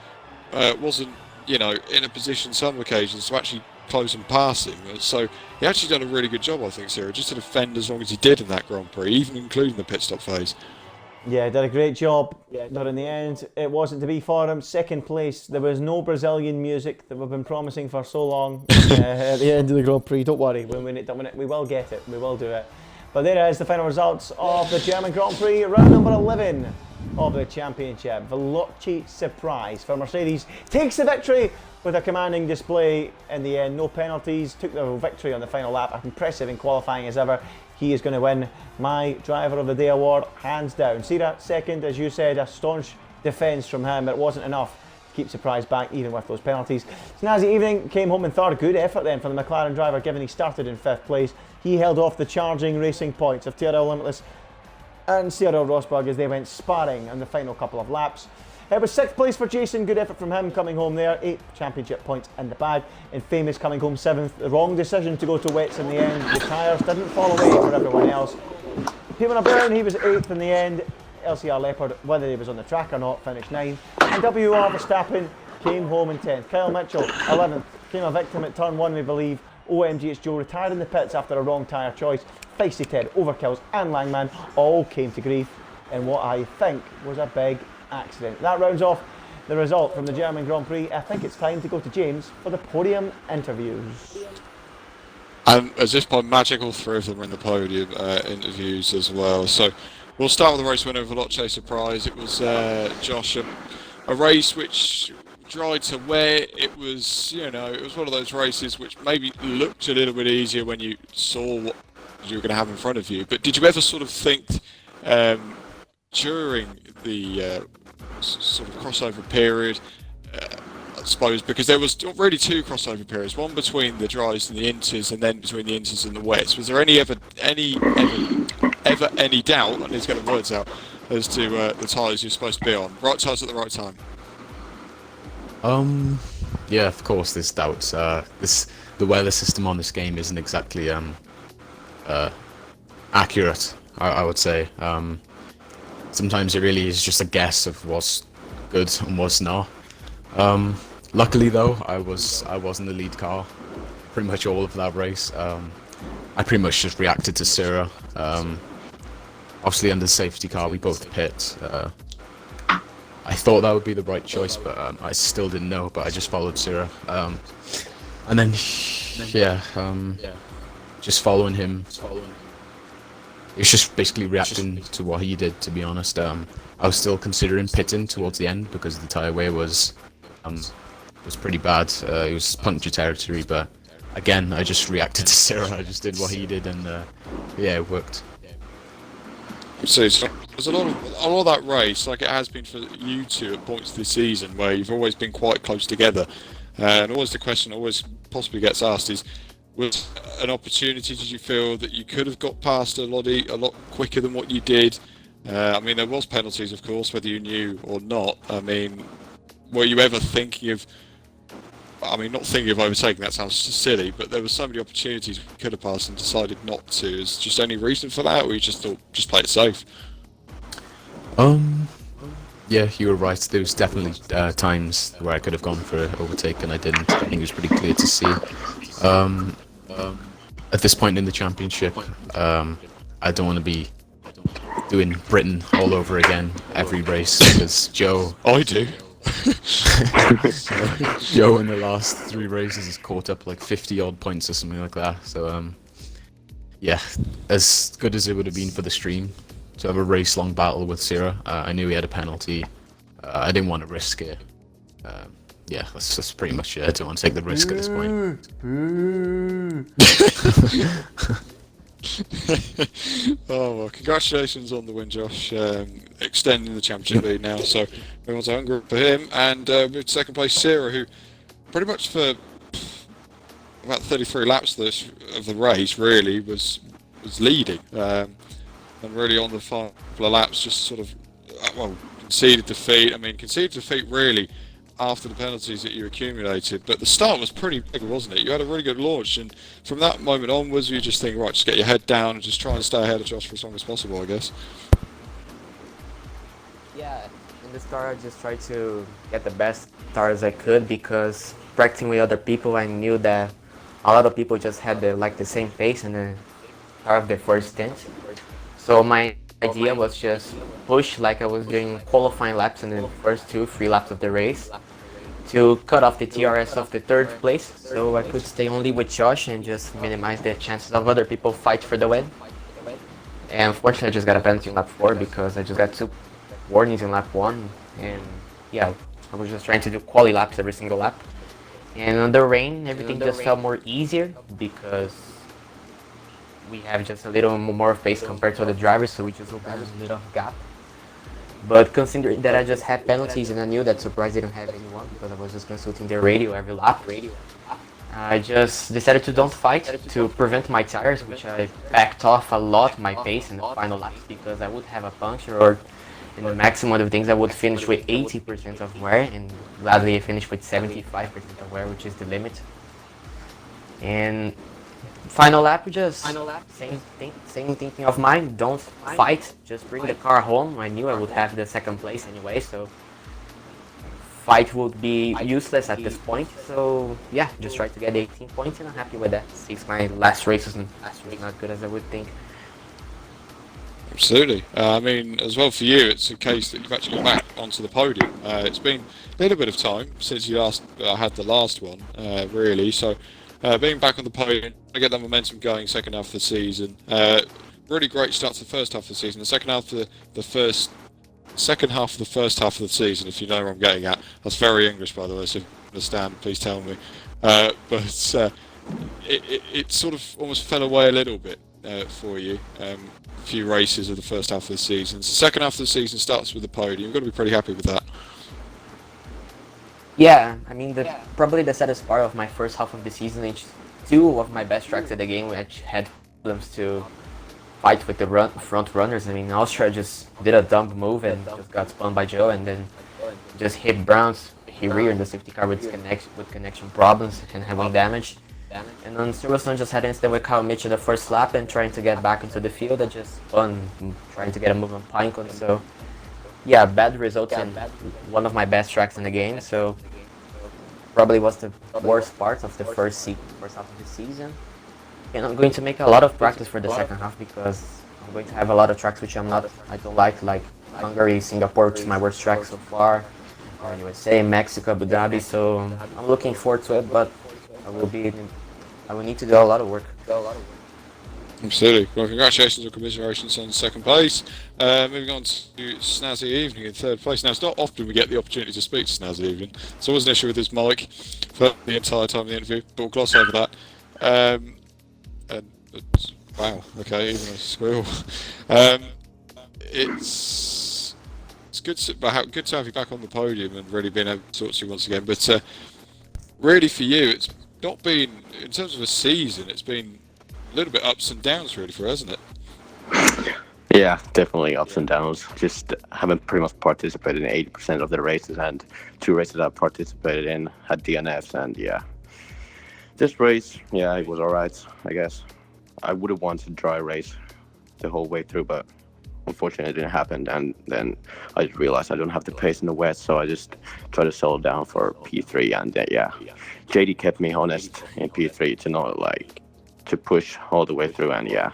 wasn't, in a position some occasions to actually close and pass him. So he actually done a really good job, I think, Sierra, just to defend as long as he did in that Grand Prix, even including the pit stop phase.
Yeah, did a great job, but in the end, it wasn't to be for him. Second place, there was no Brazilian music that we've been promising for so long at the end of the Grand Prix. Don't worry, when we will get it, we will do it. But there is the final results of the German Grand Prix, round number 11 of the championship. Veloci Surprise for Mercedes takes the victory with a commanding display in the end. No penalties, took the victory on the final lap. Impressive in qualifying as ever. He is going to win my Driver of the Day award, hands down. Sierra second, as you said, a staunch defence from him. It wasn't enough to keep Surprise back, even with those penalties. Snazzy Evening came home in third. Good effort then for the McLaren driver, given he started in 5th place. He held off the charging racing points of TRL Limitless and Sierra Rosberg as they went sparring in the final couple of laps. It was 6th place for Jason, good effort from him coming home there, 8 championship points in the bag. Infamous coming home 7th, the wrong decision to go to wets in the end. The tyres didn't fall away for everyone else. Pimona Brown, he was 8th in the end. LCR Leopard, whether he was on the track or not, finished 9th. And WR Verstappen came home in 10th. Kyle Mitchell, 11th, came a victim at turn 1, we believe. OMGH Joe retired in the pits after a wrong tyre choice. Feisty Ted, Overkills and Langman all came to grief in what I think was a big accident. That rounds off the result from the German Grand Prix. I think it's time to go to James for the podium interviews.
And as if by magic, all 3 of them are in the podium interviews as well. So we'll start with the race winner, Veloci Surprise. It was Josh, a race which dry to wet. It was, it was one of those races which maybe looked a little bit easier when you saw what you were going to have in front of you. But did you ever sort of think during the sort of crossover period, I suppose, because there was already 2 crossover periods, one between the dries and the inters, and then between the inters and the wets. Was there ever any doubt, and let's get the words out, as to the tyres you're supposed to be on? Right tyres at the right time?
Yeah, of course there's doubts. The weather system on this game isn't exactly accurate, I would say. Sometimes it really is just a guess of what's good and what's not. Luckily though, I was in the lead car pretty much all of that race. I pretty much just reacted to Sierra. Obviously under the safety car we both pit. I thought that would be the right choice, but I still didn't know, but I just followed Sierra. And then just following him. It was just basically reacting to what he did, to be honest. I was still considering pitting towards the end because the tyre wear was pretty bad. It was puncture territory, but again, I just reacted to Sierra. I just did what he did, and it worked.
So there's a lot of that race, like it has been for you two at points this season, where you've always been quite close together. And always the question always possibly gets asked is, was an opportunity? Did you feel that you could have got past a lot quicker than what you did? I mean, there was penalties, of course, whether you knew or not. I mean, were you ever thinking of? I mean, not thinking of overtaking. That sounds silly, but there were so many opportunities we could have passed and decided not to. Is just any reason for that, or you just thought just play it safe?
Yeah, you were right. There was definitely times where I could have gone for an overtake and I didn't. I think it was pretty clear to see. At this point in the championship, I don't want to be doing Britain all over again every race because Joe.
I do.
Joe in the last 3 races has caught up like 50 odd points or something like that. So yeah, as good as it would have been for the stream to have a race-long battle with Sierra, I knew he had a penalty. I didn't want to risk it. Yeah, that's pretty much it. I don't want to take the risk at this point.
Oh well, congratulations on the win, Josh. Extending the championship lead now, so everyone's hungry for him. And with second place, Sarah, who pretty much for about 33 laps of the race really was leading, and really on the final couple of laps just sort of conceded defeat. I mean, conceded defeat really after the penalties that you accumulated, but the start was pretty big, wasn't it? You had a really good launch, and from that moment onwards, you just think, right, just get your head down and just try and stay ahead of Josh for as long as possible, I guess.
Yeah, in the start, I just tried to get the best start as I could because practicing with other people, I knew that a lot of people just had the same pace in the start of the first stint. So my idea was just push like I was doing qualifying laps in the first 2-3 laps of the race to cut off the TRS of the 3rd place, so I could stay only with Josh and just minimize the chances of other people fight for the win. And unfortunately, I just got a penalty in lap 4 because I just got 2 warnings in lap 1, and yeah, I was just trying to do quali laps every single lap. And on the rain, everything just felt more easier because we have just a little more pace compared to the drivers, so we just opened a little gap. But considering that I just had penalties and I knew that Surprise didn't have anyone because I was just consulting their radio every lap, I just decided to don't fight to prevent my tires, which I backed off a lot my pace in the final laps because I would have a puncture, or in the maximum of things I would finish with 80% of wear, and gladly I finished with 75% of wear, which is the limit. And final lap, same thinking of mine, don't fight, just bring the car home. I knew I would have the 2nd place anyway, so fight would be useless at this point. So yeah, just try to get 18 points and I'm happy with that. Since my last race was not good as I would think.
Absolutely. I mean, as well for you, it's a case that you've actually got back onto the podium. It's been a little bit of time since you last had the last one, really. So being back on the podium, I get that momentum going second half of the season. Really great start to the first half of the season. The second half of the first half of the season, if you know where I'm getting at. That's very English, by the way, so if you understand, please tell me. But it sort of almost fell away a little bit for you. A few races of the first half of the season. So second half of the season starts with the podium. You've got to be pretty happy with that.
Yeah, I mean, probably the saddest part of my first half of the season is 2 of my best tracks at the game which had problems to fight with the front runners. I mean, Austria just did a dumb move and just got spun by Joe, and then just hit Brown's. He reared the safety car with connection problems and having damage. And then Silverstone just had an incident with Kyle Mitch in the first lap and trying to get back into the field and just spun, trying to get a move on Pinecone. So yeah, bad results in one of my best tracks in the game. So probably was the worst part of the first half of the season. And I'm going to make a lot of practice for the second half because I'm going to have a lot of tracks which I don't like Hungary, Singapore, which is my worst track so far, or USA, Mexico, Abu Dhabi. So I'm looking forward to it, but I will need to do a lot of work.
Absolutely. Well, congratulations or commiserations on second place. Moving on to Snazzy Evening in third place. Now, it's not often we get the opportunity to speak to Snazzy Evening. It's always an issue with his mic for the entire time of the interview, but we'll gloss over that. Wow, okay, even a squeal. It's good to have you back on the podium and really being able to talk to you once again. But really for you, it's not been, in terms of a season, it's been a little bit ups and downs really for her, hasn't it?
Yeah, definitely ups and downs. Just haven't pretty much participated in 80% of the races, and 2 races I participated in had DNFs, and yeah. This race, yeah, it was alright, I guess. I would have wanted a dry race the whole way through, but unfortunately it didn't happen, and then I just realized I don't have the pace in the wet, so I just tried to settle down for P3, and yeah. JD kept me honest in P3 to not to push all the way through, and yeah.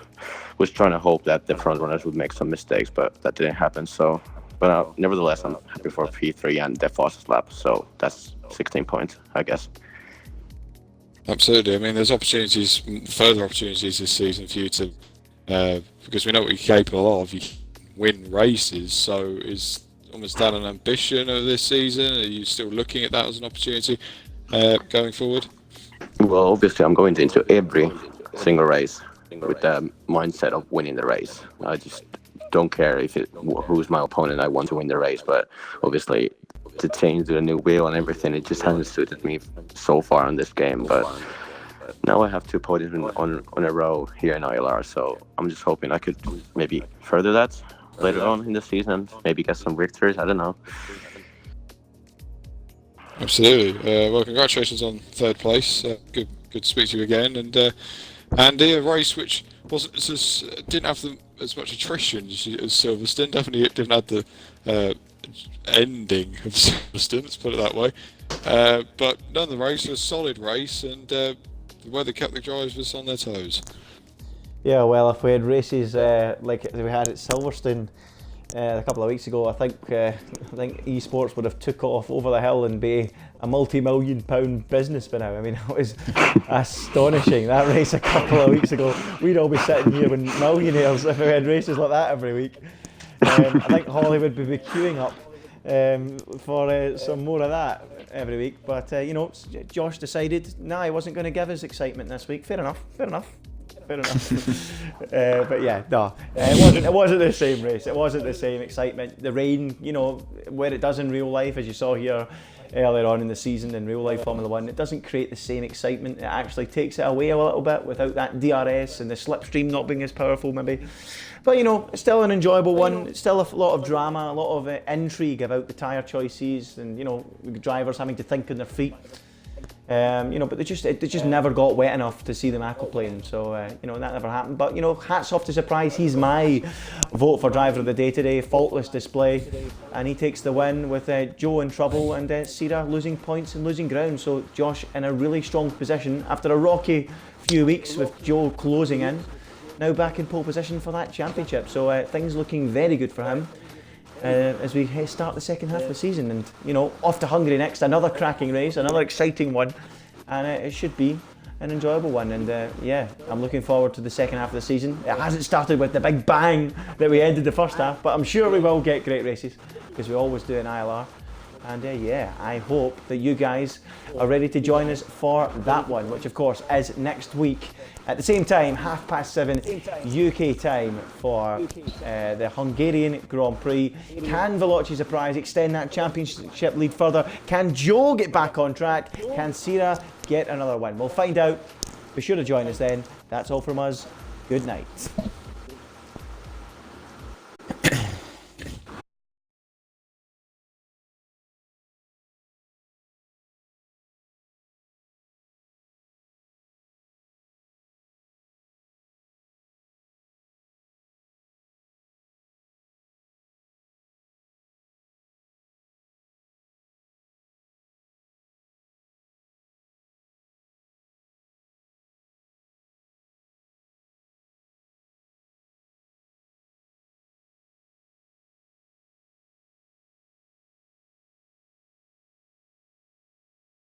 Was trying to hope that the front runners would make some mistakes, but that didn't happen, so. But nevertheless, I'm happy for P3 and the fastest lap, so that's 16 points, I guess.
Absolutely. I mean, there's opportunities, further opportunities this season for you to, because we know what you're capable of. You win races. So is almost that an ambition of this season? Are you still looking at that as an opportunity going forward?
Well, obviously, I'm going into every single race with the mindset of winning the race. I just don't care who's my opponent. I want to win the race, but obviously, to change to the new wheel and everything, it just hasn't suited me so far in this game. But now I have 2 podiums on a row here in ILR, so I'm just hoping I could maybe further that later on in the season, maybe get some victories. I don't know.
Absolutely. Well, congratulations on 3rd place. Good to speak to you again. And a race which didn't have as much attrition as Silverstone. Definitely didn't have the ending of Silverstone, let's put it that way. But nonetheless, a solid race, and the weather kept the drivers on their toes.
Yeah, well, if we had races like we had at Silverstone a couple of weeks ago, I think Esports would have took off over the hill and be a multi-million-pound business by now. I mean, it was astonishing, that race a couple of weeks ago. We'd all be sitting here with millionaires if we had races like that every week. I think Hollywood would be queuing up for some more of that every week. But, Josh decided, he wasn't going to give us excitement this week. Fair enough. But yeah, no, it wasn't the same race. It wasn't the same excitement. The rain, where it does in real life, as you saw here earlier on in the season in real life Formula 1, it doesn't create the same excitement. It actually takes it away a little bit without that DRS and the slipstream not being as powerful maybe. But it's still an enjoyable one. It's still a lot of drama, a lot of intrigue about the tyre choices, and drivers having to think on their feet. But they just never got wet enough to see them aquaplane, so that never happened. But hats off to Surprise. He's my vote for driver of the day today. Faultless display, and he takes the win with Joe in trouble and Sierra losing points and losing ground. So Josh in a really strong position after a rocky few weeks with Joe closing in. Now back in pole position for that championship. So things looking very good for him. As we start the second half of the season, and off to Hungary next, another cracking race, another exciting one, and it should be an enjoyable one. And I'm looking forward to the second half of the season. It hasn't started with the big bang that we ended the first half, but I'm sure we will get great races because we always do in ILR. And I hope that you guys are ready to join us for that one, which of course is next week at the same time, 7:30 UK time, for the Hungarian Grand Prix. Can Veloci Surprise extend that championship lead further? Can Joe get back on track? Can Sierra get another win? We'll find out. Be sure to join us then. That's all from us. Good night.